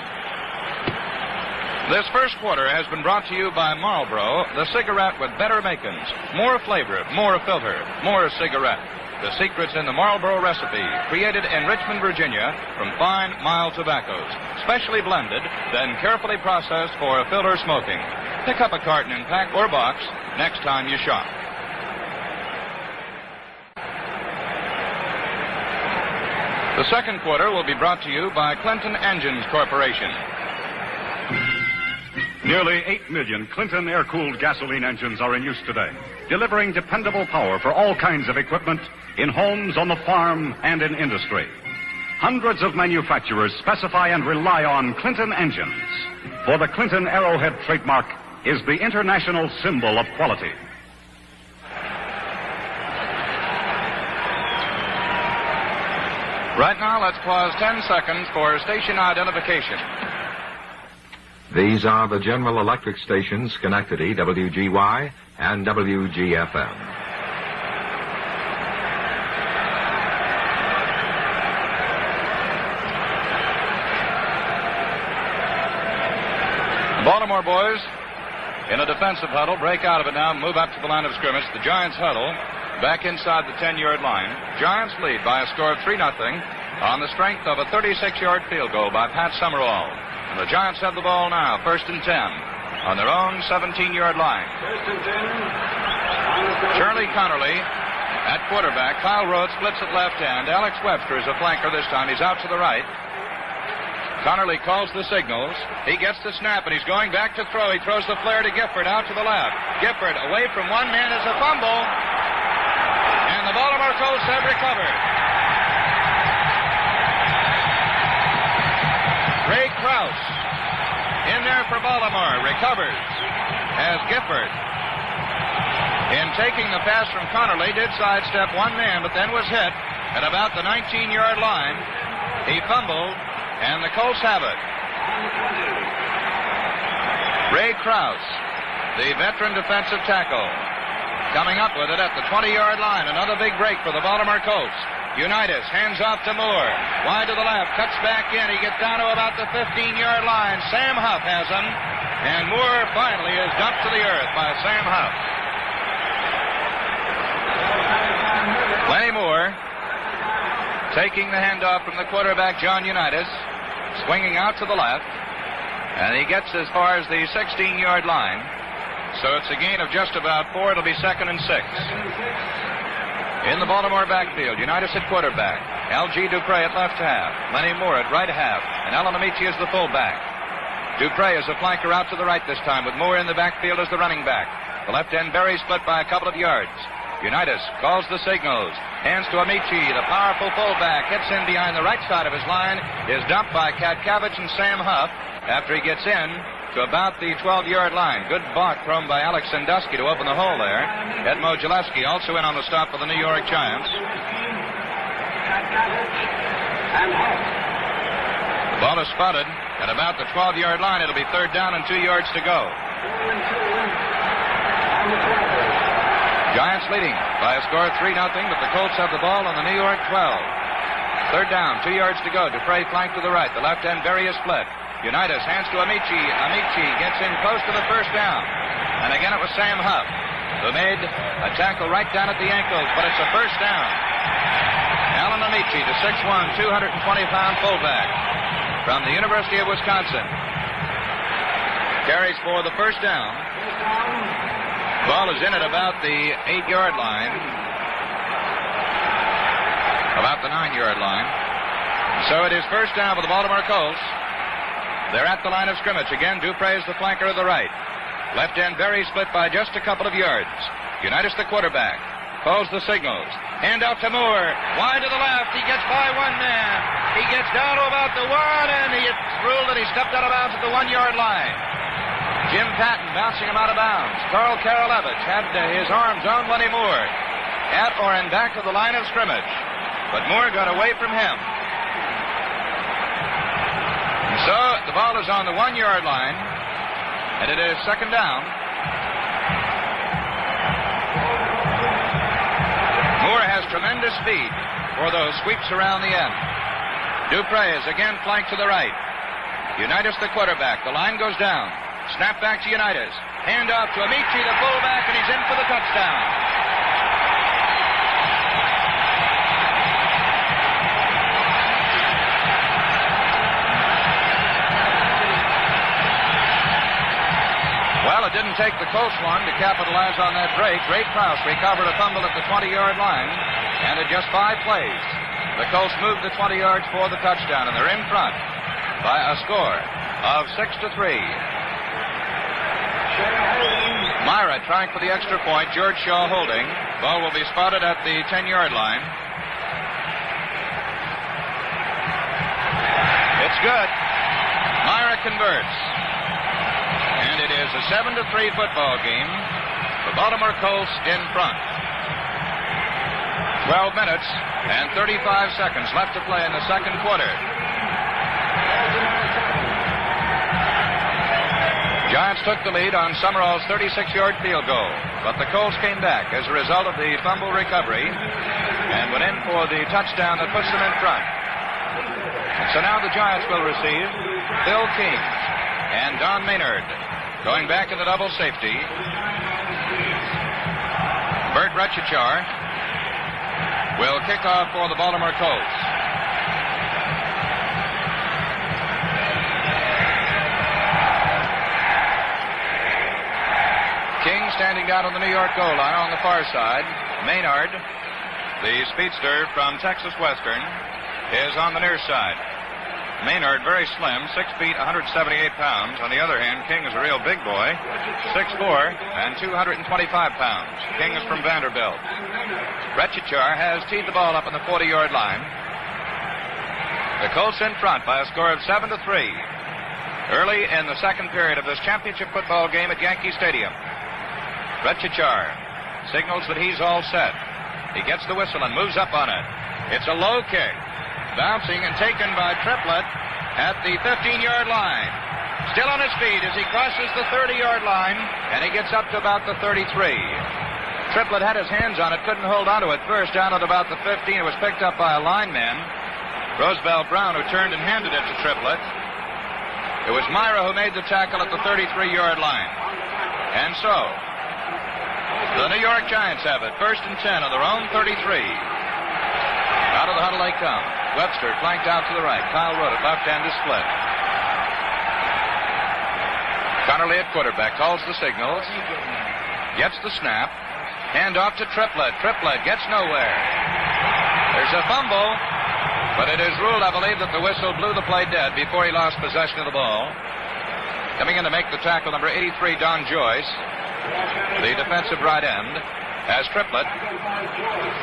This first quarter has been brought to you by Marlboro, the cigarette with better makings, more flavor, more filter, more cigarette. The secret's in the Marlboro recipe, created in Richmond, Virginia, from fine, mild tobaccos, specially blended, then carefully processed for filter smoking. Pick up a carton in pack or box next time you shop. The second quarter will be brought to you by Clinton Engines Corporation. Nearly 8 million Clinton air-cooled gasoline engines are in use today, delivering dependable power for all kinds of equipment in homes, on the farm, and in industry. Hundreds of manufacturers specify and rely on Clinton engines, for the Clinton Arrowhead trademark is the international symbol of quality. Right now, let's pause 10 seconds for station identification. These are the General Electric stations, Schenectady, WGY, and WGFM. Baltimore boys in a defensive huddle, break out of it now, move up to the line of scrimmage. The Giants huddle back inside the 10-yard line. Giants lead by a score of 3-0 on the strength of a 36-yard field goal by Pat Summerall. And the Giants have the ball now, 1st and 10, on their own 17-yard line. 1st and 10. Charlie Connerly at quarterback. Kyle Rhodes splits at left end. Alex Webster is a flanker this time. He's out to the right. Connerly calls the signals. He gets the snap, and he's going back to throw. He throws the flare to Gifford out to the left. Gifford away from one man is a fumble. And the Baltimore Colts have recovered. for Baltimore. Recovers as Gifford, in taking the pass from Connerly, did sidestep one man, but then was hit at about the 19-yard line. He fumbled, and the Colts have it. Ray Krause, the veteran defensive tackle, coming up with it at the 20-yard line. Another big break for the Baltimore Colts. Unitas hands off to Moore. Wide to the left, cuts back in. He gets down to about the 15-yard line. Sam Huff has him, and Moore finally is dumped to the earth by Sam Huff. Lenny Moore taking the handoff from the quarterback, John Unitas, swinging out to the left, and he gets as far as the 16-yard line. So it's a gain of just about 4. It'll be 2nd and 6. In the Baltimore backfield, Unitas at quarterback, L.G. Dupre at left half, Lenny Moore at right half, and Alan Amici is the fullback. Dupre is a flanker out to the right this time, with Moore in the backfield as the running back. The left end Berry split by a couple of yards. Unitas calls the signals, hands to Amici, the powerful fullback, hits in behind the right side of his line, is dumped by Katkavich and Sam Huff after he gets in to about the 12-yard line. Good block thrown by Alex Sandusky to open the hole there. Edmo Gillespie also in on the stop for the New York Giants. The ball is spotted at about the 12-yard line. It'll be 3rd down and 2 yards to go. Giants leading by a score of 3-0, but the Colts have the ball on the New York 12. 3rd down, 2 yards to go. Dupre flank to the right. The left end Berry is split. Unitas hands to Amici. Amici gets in close to the 1st down. And again it was Sam Huff who made a tackle right down at the ankles, but it's a 1st down. Alan Amici, the 6'1", 220-pound fullback from the University of Wisconsin, carries for the 1st down. Ball is in at about the 8-yard line, about the 9-yard line. So it is 1st down for the Baltimore Colts. They're at the line of scrimmage. Again, Dupre is the flanker of the right. Left end Berry split by just a couple of yards. Unitas the quarterback. Calls the signals. Hand out to Moore. Wide to the left. He gets by one man. He gets down to about the 1, and it's ruled that he stepped out of bounds at the 1-yard line. Jim Patton bouncing him out of bounds. Carl Karolevich had his arms on Lenny Moore at or in back of the line of scrimmage. But Moore got away from him. So the ball is on the 1-yard line, and it is 2nd down. Moore has tremendous speed for those sweeps around the end. Dupre is again flanked to the right. Unitas the quarterback. The line goes down. Snap back to Unitas. Hand off to Amici, the fullback, and he's in for the touchdown. Well, it didn't take the Colts long to capitalize on that break. Ray Krause recovered a fumble at the 20-yard line, and in just 5 plays, the Colts moved the 20 yards for the touchdown, and they're in front by a score of 6-3. Myra trying for the extra point. George Shaw holding. Ball will be spotted at the 10-yard line. It's good. Myra converts. And it is a 7-3 football game. The Baltimore Colts in front. 12 minutes and 35 seconds left to play in the 2nd quarter. Giants took the lead on Summerall's 36-yard field goal, but the Colts came back as a result of the fumble recovery and went in for the touchdown that puts them in front. And so now the Giants will receive Phil King and Don Maynard going back in the double safety. Bert Retchichar will kick off for the Baltimore Colts. King standing down on the New York goal line on the far side. Maynard, the speedster from Texas Western, is on the near side. Maynard, very slim, 6 feet, 178 pounds. On the other hand, King is a real big boy, 6'4", and 225 pounds. King is from Vanderbilt. Retchichar has teed the ball up on the 40-yard line. The Colts in front by a score of 7-3. early in the second period of this championship football game at Yankee Stadium. Retchichar signals that he's all set. He gets the whistle and moves up on it. It's a low kick, bouncing and taken by Triplett at the 15-yard line. Still on his feet as he crosses the 30-yard line, and he gets up to about the 33. Triplett had his hands on it, couldn't hold onto it first. Down at about the 15, it was picked up by a lineman, Roosevelt Brown, who turned and handed it to Triplett. It was Myra who made the tackle at the 33-yard line. And so, the New York Giants have it, 1st and 10 on their own 33. Out of the huddle they come. Webster flanked out to the right. Kyle Rote at left end is split. Connerly at quarterback calls the signals. Gets the snap. Hand off to Triplett. Triplett gets nowhere. There's a fumble, but it is ruled, I believe, that the whistle blew the play dead before he lost possession of the ball. Coming in to make the tackle, number 83, Don Joyce, the defensive right end, as Triplett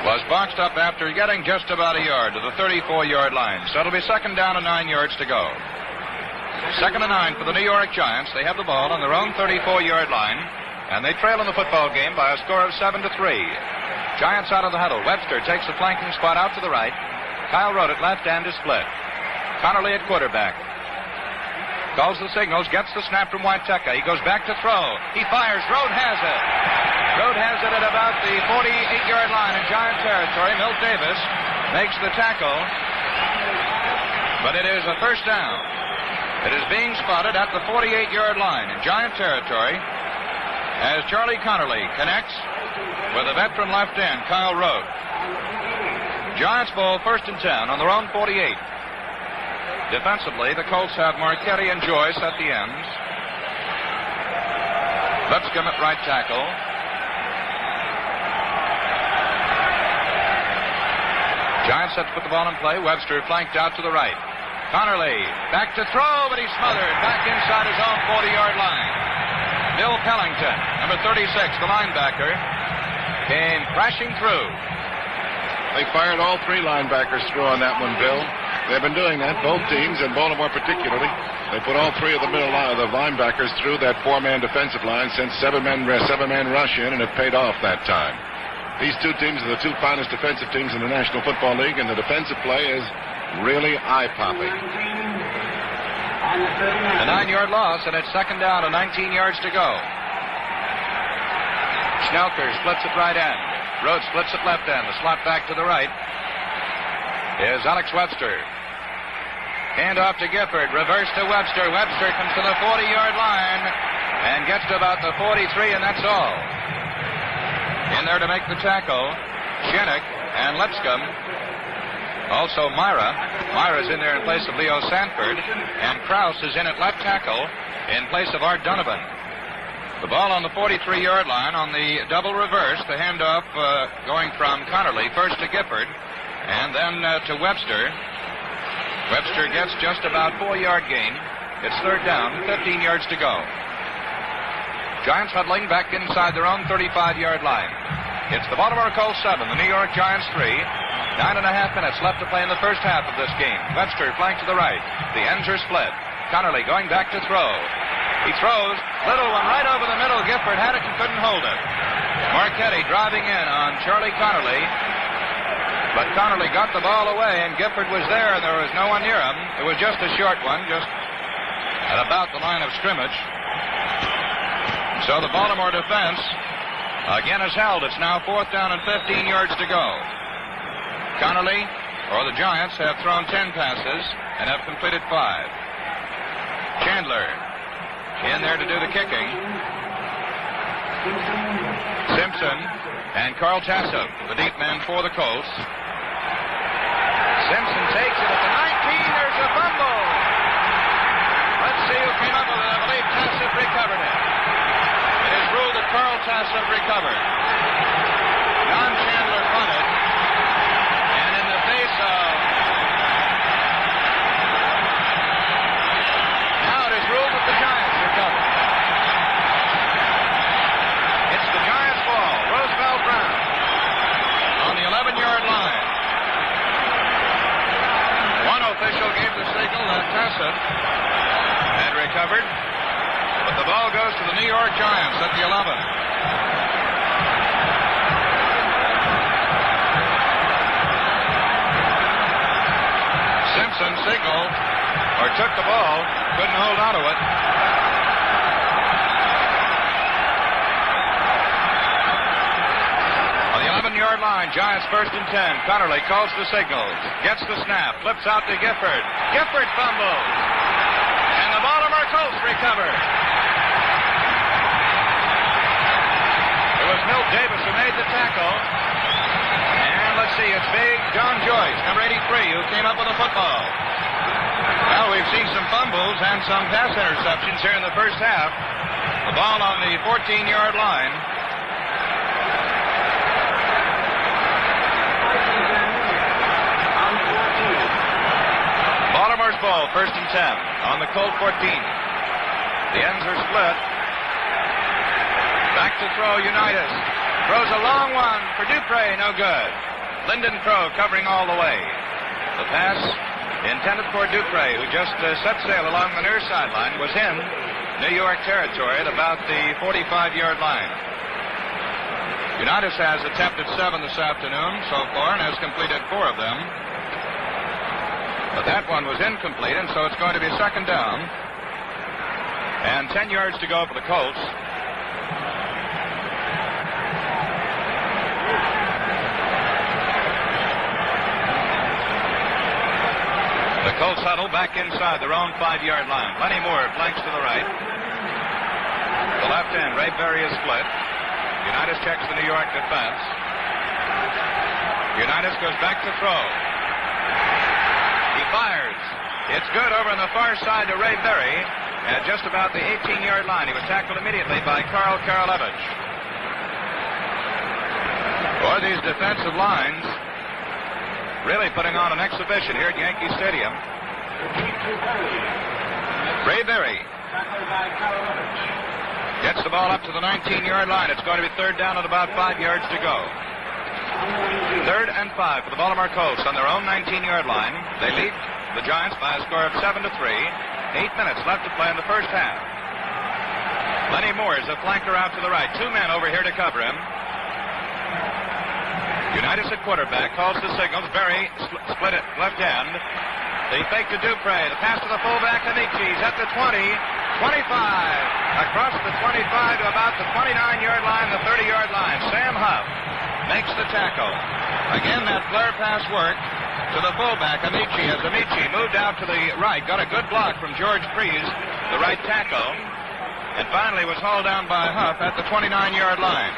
was boxed up after getting just about a yard to the 34-yard line. So it'll be 2nd down and 9 yards to go. 2nd and 9 for the New York Giants. They have the ball on their own 34-yard line, and they trail in the football game by a score of 7-3. Giants out of the huddle. Webster takes the flanking spot out to the right. Kyle Rote at left end is split. Connerly at quarterback. Calls the signals, gets the snap from Waiteka. He goes back to throw. He fires. Rote has it. Rote has it at about the 48-yard line in Giant territory. Milt Davis makes the tackle, but it is a 1st down. It is being spotted at the 48-yard line in Giant territory as Charlie Connerly connects with a veteran left end, Kyle Rote. Giants ball 1st and 10 on their own 48. Defensively, the Colts have Marchetti and Joyce at the ends. Lipscomb at right tackle. Giants set to put the ball in play. Webster flanked out to the right. Connerly back to throw, but he's smothered back inside his own 40-yard line. Bill Pellington, number 36, the linebacker, came crashing through. They fired all 3 linebackers through on that one, Bill. They've been doing that, both teams, and Baltimore particularly. They put all 3 of the middle line, the linebackers through that 4-man defensive line, sent 7-man rush in, and it paid off that time. These 2 teams are the 2 finest defensive teams in the National Football League, and the defensive play is really eye-popping. A 9-yard loss, and it's 2nd down and 19 yards to go. Schnelker splits at right end. Rote splits at left end. The slot back to the right is Alex Webster. Hand off to Gifford. Reverse to Webster. Webster comes to the 40-yard line and gets to about the 43, and that's all. In there to make the tackle, Shinnick and Lipscomb. Also Myra. Myra's in there in place of Leo Sanford. And Krause is in at left tackle in place of Art Donovan. The ball on the 43-yard line on the double reverse. The handoff going from Connerly first to Gifford and then to Webster. Webster gets just about 4-yard gain. It's 3rd down, 15 yards to go. Giants huddling back inside their own 35-yard line. It's the Baltimore Colts 7, the New York Giants 3. 9.5 minutes left to play in the first half of this game. Webster flanked to the right. The ends are split. Connerly going back to throw. He throws. Little one right over the middle. Gifford had it and couldn't hold it. Marchetti driving in on Charlie Connerly. But Connerly got the ball away, and Gifford was there, and there was no one near him. It was just a short one, just at about the line of scrimmage. So the Baltimore defense again is held. It's now 4th down and 15 yards to go. Connerly, or the Giants, have thrown 10 passes and have completed 5. Chandler in there to do the kicking. Simpson and Carl Tassop, the deep man for the Colts. Simpson takes it at the 19. There's a fumble. Let's see who came up with it. I believe Tassop recovered it. It is ruled that Carl Tassop recovered. Don Chandler punted. And in the face of... Now it is ruled that the Giants recovered. It's the Giants' ball. Roosevelt Brown on the 11-yard line. One official gave the signal that Tassop had recovered. recovered. But the ball goes to the New York Giants at the 11. Simpson signaled or took the ball, couldn't hold on to it. On the 11-yard line, Giants first and 10. Connerly calls the signals, gets the snap, flips out to Gifford. Gifford fumbles, and the Baltimore Colts recover. It was Milt Davis who made the tackle. And let's see, it's big John Joyce, number 83, who came up with the football. Well, we've seen some fumbles and some pass interceptions here in the first half. The ball on the 14-yard line. Baltimore's ball, first and 10, on the Colt 14. The ends are split. Back to throw, Unitas. Throws a long one for Dupre, no good. Lyndon Crow covering all the way. The pass intended for Dupre, who just set sail along the near sideline, was in New York territory at about the 45-yard line. Unitas has attempted 7 this afternoon so far and has completed 4 of them. But that one was incomplete, and so it's going to be second down. And 10 yards to go for the Colts. The Colts huddle back inside their own 5-yard line. Lenny Moore flanks to the right. The left end, Ray Berry is split. Unitas checks the New York defense. Unitas goes back to throw. He fires. It's good over on the far side to Ray Berry at just about the 18-yard line. He was tackled immediately by Carl Karalevich. Boy, these defensive lines really putting on an exhibition here at Yankee Stadium. Ray Berry gets the ball up to the 19-yard line. It's going to be third down at about 5 yards to go. 3rd and 5 for the Baltimore Colts on their own 19-yard line. They lead the Giants by a score of 7-3. 8 minutes left to play in the first half. Lenny Moore is a flanker out to the right. 2 men over here to cover him. Unitas at quarterback calls the signals. Berry split it left end. The fake to Dupre. The pass to the fullback, Amici's at the 20, 25. Across the 25 to about the 29-yard line, the 30-yard line. Sam Huff makes the tackle. Again, that flare pass worked to the fullback, Amici, as Amici moved out to the right, got a good block from George Freese, the right tackle, and finally was hauled down by Huff at the 29-yard line.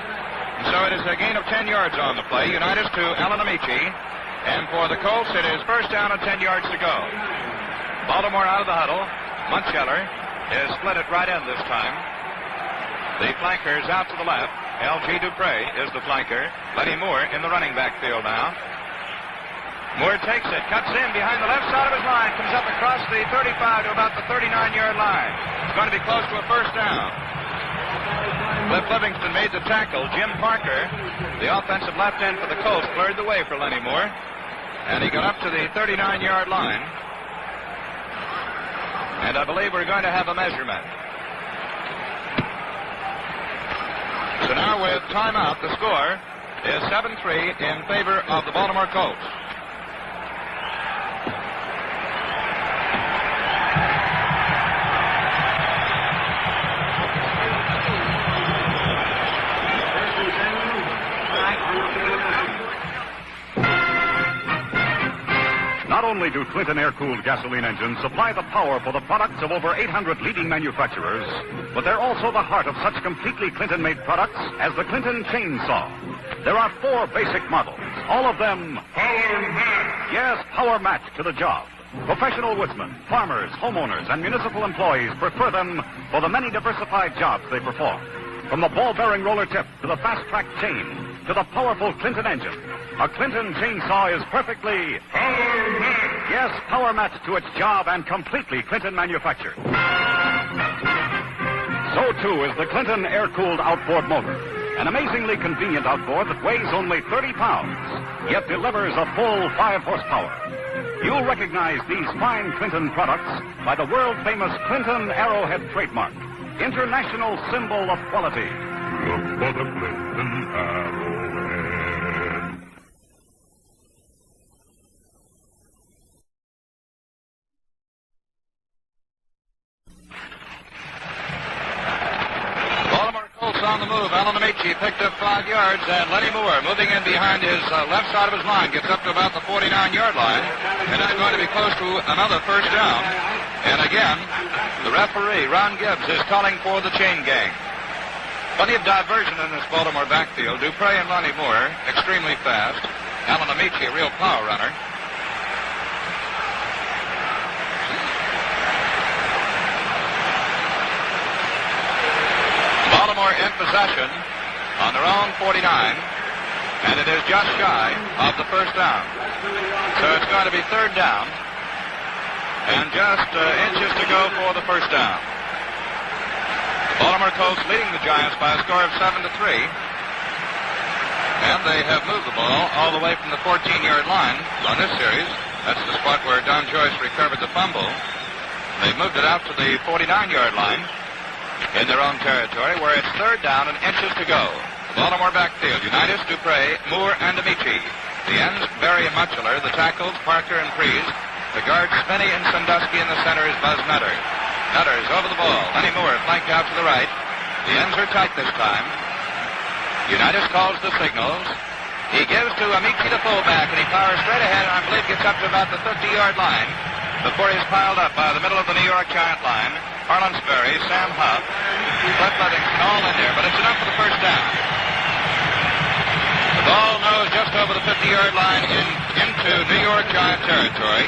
And so it is a gain of 10 yards on the play. Unitas to Alan Amici, and for the Colts, it is first down and 10 yards to go. Baltimore out of the huddle. Muncheller is split at right end this time. The flanker is out to the left. L.G. Dupre is the flanker. Lenny Moore in the running back field now. Moore takes it, cuts in behind the left side of his line, comes up across the 35 to about the 39-yard line. It's going to be close to a first down. Cliff Livingston made the tackle. Jim Parker, the offensive left end for the Colts, cleared the way for Lenny Moore. And he got up to the 39-yard line. And I believe we're going to have a measurement. So now with timeout, the score is 7-3 in favor of the Baltimore Colts. Not only do Clinton air-cooled gasoline engines supply the power for the products of over 800 leading manufacturers, but they're also the heart of such completely Clinton-made products as the Clinton chainsaw. There are 4 basic models, all of them Power Match. Yes, Power Match to the job. Professional woodsmen, farmers, homeowners, and municipal employees prefer them for the many diversified jobs they perform. From the ball-bearing roller tip to the fast-track chain to the powerful Clinton engine, a Clinton chainsaw is perfectly Power Match. Yes, Power Match to its job and completely Clinton manufactured. So, too, is the Clinton air-cooled outboard motor. An amazingly convenient outboard that weighs only 30 pounds, yet delivers a full 5 horsepower. You'll recognize these fine Clinton products by the world-famous Clinton Arrowhead trademark, international symbol of quality. Look for the Clinton Arrowhead. On the move, Alan Amici picked up 5 yards, and Lenny Moore, moving in behind his left side of his line, gets up to about the 49-yard line, and is going to be close to another first down. And again, the referee, Ron Gibbs, is calling for the chain gang. Plenty of diversion in this Baltimore backfield. Dupre and Lenny Moore, extremely fast. Alan Amici, a real power runner. Baltimore in possession on their own 49, and it is just shy of the first down. So it's going to be third down, and just inches to go for the first down. The Baltimore Colts leading the Giants by a score of 7-3, and they have moved the ball all the way from the 14-yard line on this series. That's the spot where Don Joyce recovered the fumble. They moved it out to the 49-yard line in their own territory, where it's third down and inches to go. The Baltimore backfield, Unitas, Dupre, Moore, and Amici. The ends, Berry and Mutchler. The tackles, Parker and Priest. The guards, Spinney and Sandusky. In the center is Buzz Nutter. Nutter's over the ball. Lenny Moore flanked out to the right. The ends are tight this time. Unitas calls the signals. He gives to Amici, the fullback, and he powers straight ahead, and I believe gets up to about the 50-yard line before he's piled up by the middle of the New York Giant line. Harlan Sperry, Sam Huff, Cliff Livingston, all in there, but it's enough for the first down. The ball nose just over the 50-yard line into New York Giant territory.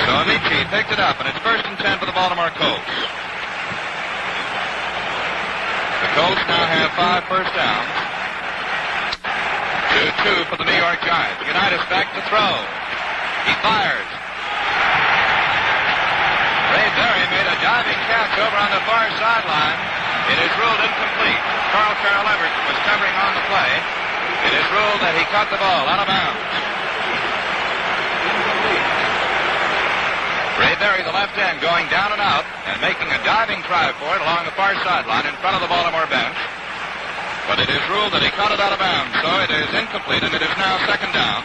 So Amici picked it up, and it's 1st and 10 for the Baltimore Colts. The Colts now have 5 first downs. 2-2 for the New York Giants. Unitas back to throw. He fires. Ray Berry made a diving catch over on the far sideline. It is ruled incomplete. Carl Everett was covering on the play. It is ruled that he caught the ball out of bounds. Ray Berry, the left end, going down and out and making a diving try for it along the far sideline in front of the Baltimore bench. But it is ruled that he caught it out of bounds, so it is incomplete, and it is now second down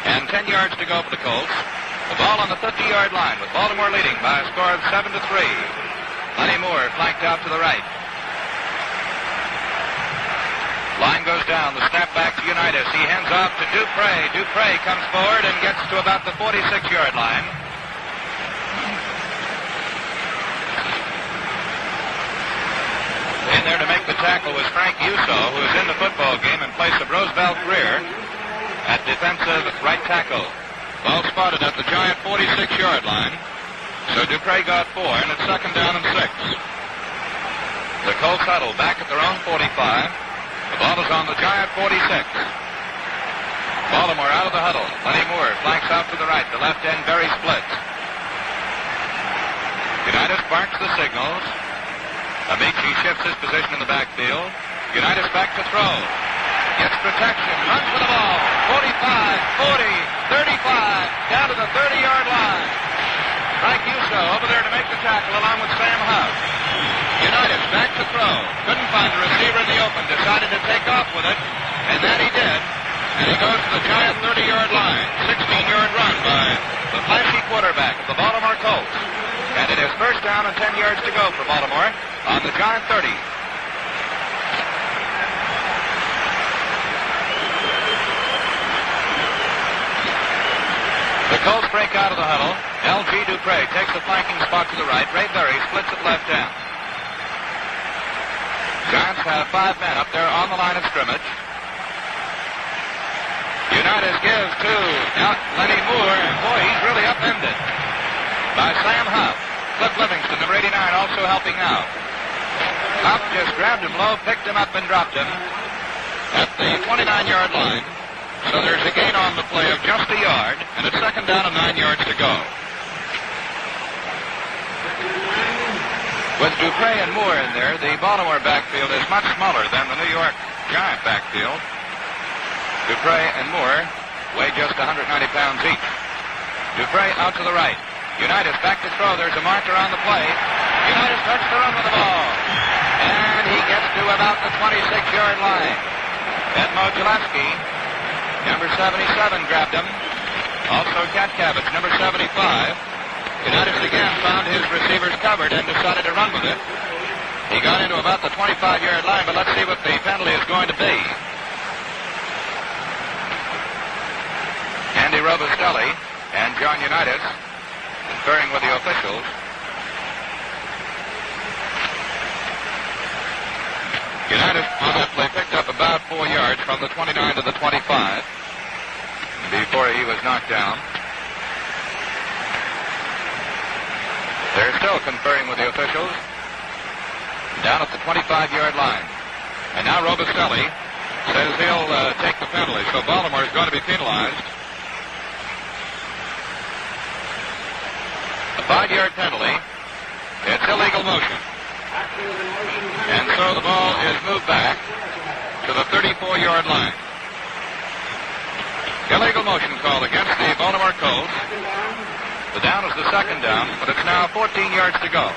and 10 yards to go for the Colts. The ball on the 50-yard line with Baltimore leading by a score of 7-3. Lenny Moore flanked out to the right. Line goes down. The snap back to Unitas. He hands off to Dupre. Dupre comes forward and gets to about the 46-yard line. In there to make the tackle was Frank Uso, who is in the football game in place of Roosevelt Greer at defensive right tackle. Ball spotted at the Giant 46-yard line. So Dupre got 4, and it's second down and 6. The Colts huddle back at their own 45. The ball is on the Giant 46. Baltimore out of the huddle. Lenny Moore flanks out to the right. The left end, Berry splits. Unitas barks the signals. Amici shifts his position in the backfield. Unitas back to throw. Gets protection, runs for the ball. 45, 40, 35, down to the 30-yard line. Frank Uso over there to make the tackle along with Sam Huff. Unitas back to throw. Couldn't find a receiver in the open. Decided to take off with it, and that he did. And he goes to the Giant 30-yard line. 16-yard run by the flashy quarterback of the Baltimore Colts. And it is first down and 10 yards to go for Baltimore on the Giant 30. The Colts break out of the huddle. L.G. Dupre takes the flanking spot to the right. Ray Berry splits at left end. Giants have 5 men up there on the line of scrimmage. Unitas gives to Lenny Moore, and boy, he's really upended by Sam Huff. Cliff Livingston, number 89, also helping out. Huff just grabbed him low, picked him up, and dropped him at the 29-yard line. So there's a gain on the play of just a yard, and it's second down and 9 yards to go. With Dupre and Moore in there, the Baltimore backfield is much smaller than the New York Giant backfield. Dupre and Moore weigh just 190 pounds each. Dufresne out to the right. Unitas back to throw. There's a marker on the play. Unitas starts to run with the ball. And he gets to about the 26-yard line. Edmo Gillespie, number 77, grabbed him. Also Katkavich, number 75. Unitas again found his receivers covered and decided to run with it. He got into about the 25-yard line, but let's see what the penalty is going to be. Andy Robustelli and John Unitas conferring with the officials. Unitas on that play picked up about 4 yards from the 29 to the 25 before he was knocked down. They're still conferring with the officials down at the 25-yard line. And now Robustelli says he'll take the penalty, so Baltimore is going to be penalized. A 5-yard penalty. It's illegal motion. And so the ball is moved back to the 34-yard line. Illegal motion called against the Baltimore Colts. The down is the second down, but it's now 14 yards to go.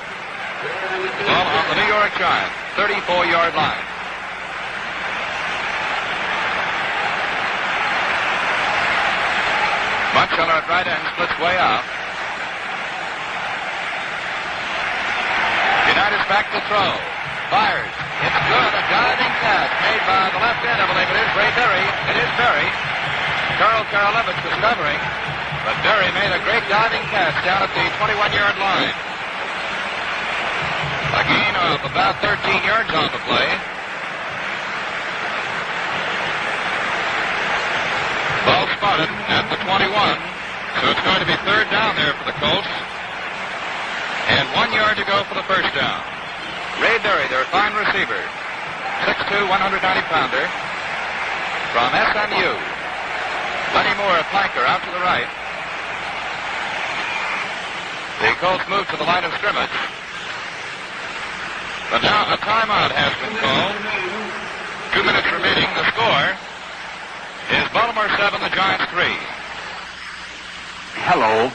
The ball on the New York Giants, 34-yard line. Buckshiller at right end splits way out. Unitas back to throw. Fires. It's good. A diving catch made by the left end. I believe it is Ray Berry. It is Berry. Carl Karalevich was covering, but Berry made a great diving catch down at the 21-yard line. A gain of about 13 yards on the play. Ball spotted at the 21, so it's going to be third down there for the Colts. And 1 yard to go for the first down. Ray Berry, their fine receiver, 6'2", 190-pounder from SMU. Lenny Moore, a flanker, out to the right. The Colts move to the line of scrimmage. But now a timeout has been called. 2 minutes remaining. The score is Baltimore 7, the Giants 3. Hello,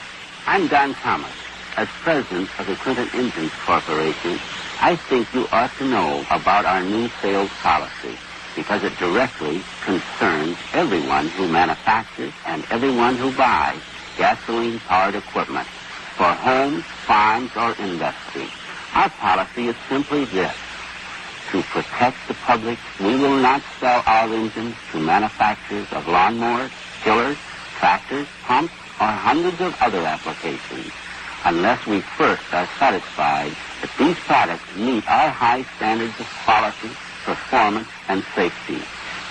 I'm Don Thomas. As president of the Clinton Engines Corporation, I think you ought to know about our new sales policy because it directly concerns everyone who manufactures and everyone who buys gasoline-powered equipment for homes, farms, or industry. Our policy is simply this. To protect the public, we will not sell our engines to manufacturers of lawnmowers, tillers, tractors, pumps, or hundreds of other applications unless we first are satisfied that these products meet our high standards of quality, performance, and safety.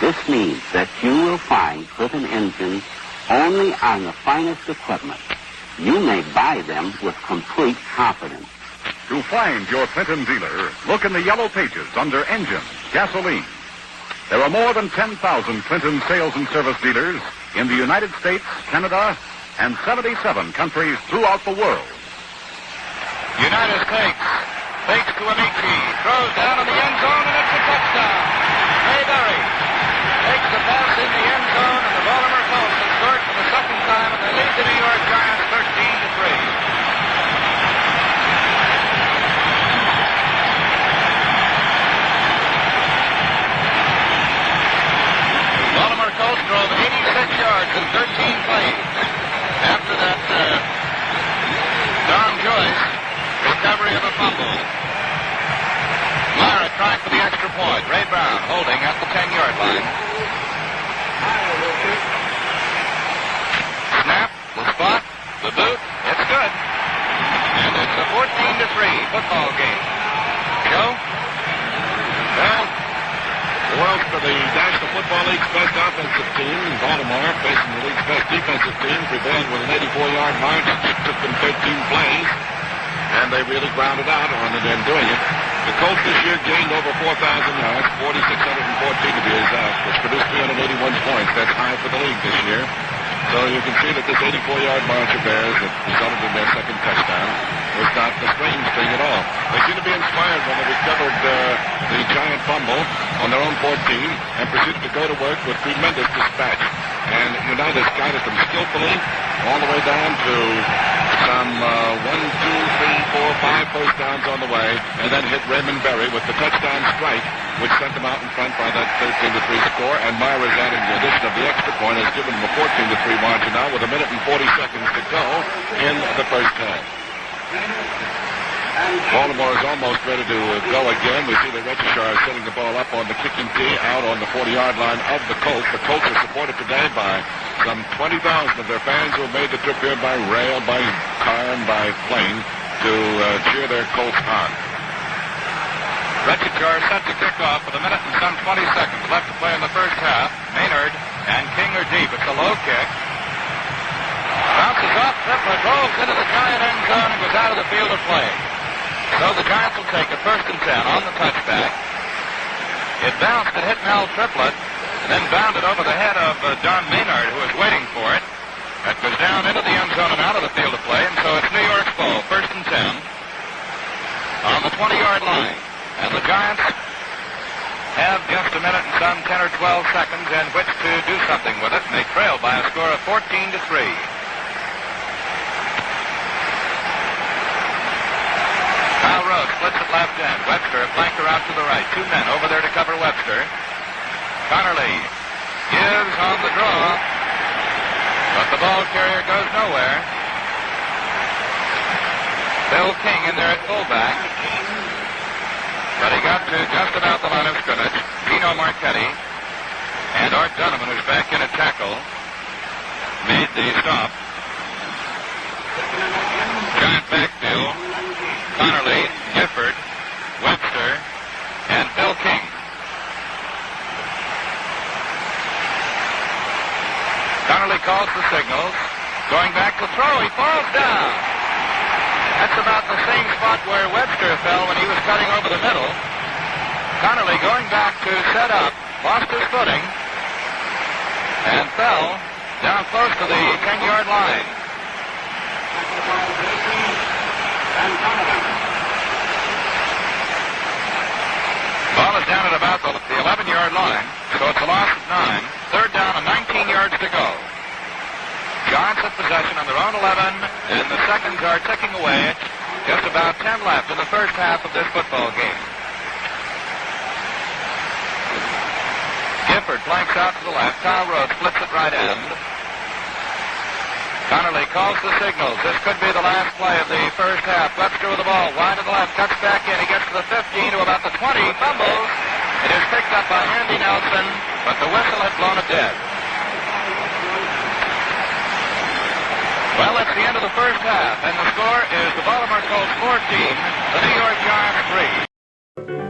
This means that you will find Clinton engines only on the finest equipment. You may buy them with complete confidence. To find your Clinton dealer, look in the yellow pages under Engine, Gasoline. There are more than 10,000 Clinton sales and service dealers in the United States, Canada, and 77 countries throughout the world. Unitas fakes to Amici, throws down in the end zone, and it's a touchdown. Ray Berry takes the pass in the end zone, and the Baltimore Colts have scored for the second time, and they lead the New York Giants 13-3. Baltimore Colts drove 86 yards in 13 plays. After that, Don Joyce recovery of a fumble. Myra trying for the extra point. Ray Brown holding at the 10-yard line. Snap, the spot, the boot, it's good. And it's a 14-3 football game. Joe? Well, the National Football League's best offensive team, Baltimore, facing the league's best defensive team, prevailed with an 84-yard margin. It took them 13 plays, and they really grounded out on it and doing it. The Colts this year gained over 4,000 yards, 4,614 to be exact, which produced 381 points. That's high for the league this year. So you can see that this 84-yard march of theirs that resulted in their second touchdown was not the strange thing at all. They seemed to be inspired when they recovered the giant fumble on their own 14 and proceeded to go to work with tremendous dispatch. and United's guided them skillfully all the way down to some 5 first downs on the way, and then hit Raymond Berry with the touchdown strike, which sent them out in front by that 13-3 score. And Myra's adding the addition of the extra point has given them a 14-3 margin now with 1 minute and 40 seconds to go in the first half. Baltimore is almost ready to go again. We see the registrar setting the ball up on the kicking tee out on the 40-yard line of the Colts. The Colts are supported today by some 20,000 of their fans who have made the trip here by rail, by car, and by plane to cheer their Colts on. Registrar set to kick off with 1 minute and some 20 seconds left to play in the first half. Maynard and King are deep. It's a low kick. Bounces off. Triplett rolls into the Giant end zone and goes out of the field of play. So the Giants will take it 1st and 10 on the touchback. It bounced and hit Mel Triplett, and then bounded over the head of Don Maynard, who was waiting for it. That goes down into the end zone and out of the field of play, and so it's New York's ball, 1st and 10 on the 20-yard line. And the Giants have just 1 minute and some 10 or 12 seconds in which to do something with it, and they trail by a score of 14-3. Kyle Rhodes splits at left end. Webster, a flanker out to the right. 2 men over there to cover Webster. Connerly gives on the draw, but the ball carrier goes nowhere. Bill King in there at fullback, but he got to just about the line of scrimmage. Dino Marchetti and Art Donovan, who's back in at tackle, made the stop. Giant backfield. Connerly, Gifford, Webster, and Bill King. Connerly calls the signals. Going back to throw. He falls down. That's about the same spot where Webster fell when he was cutting over the middle. Connerly going back to set up. Lost his footing. And fell down close to the 10-yard line. Ball is down at about the 11-yard line, so it's a loss of 9. 3rd down and 19 yards to go. Giants have possession on their own 11, and the seconds are ticking away. Just about 10 left in the first half of this football game. Gifford flanks out to the left. Kyle Rhodes splits at right end. Connerly calls the signals. This could be the last play of the first half. Webster with the ball. Wide to the left. Cuts back in. He gets to the 15 to about the 20. Fumbles. It is picked up by Andy Nelson, but the whistle had blown it dead. Well, that's the end of the first half, and the score is the Baltimore Colts 14, the New York Giants 3.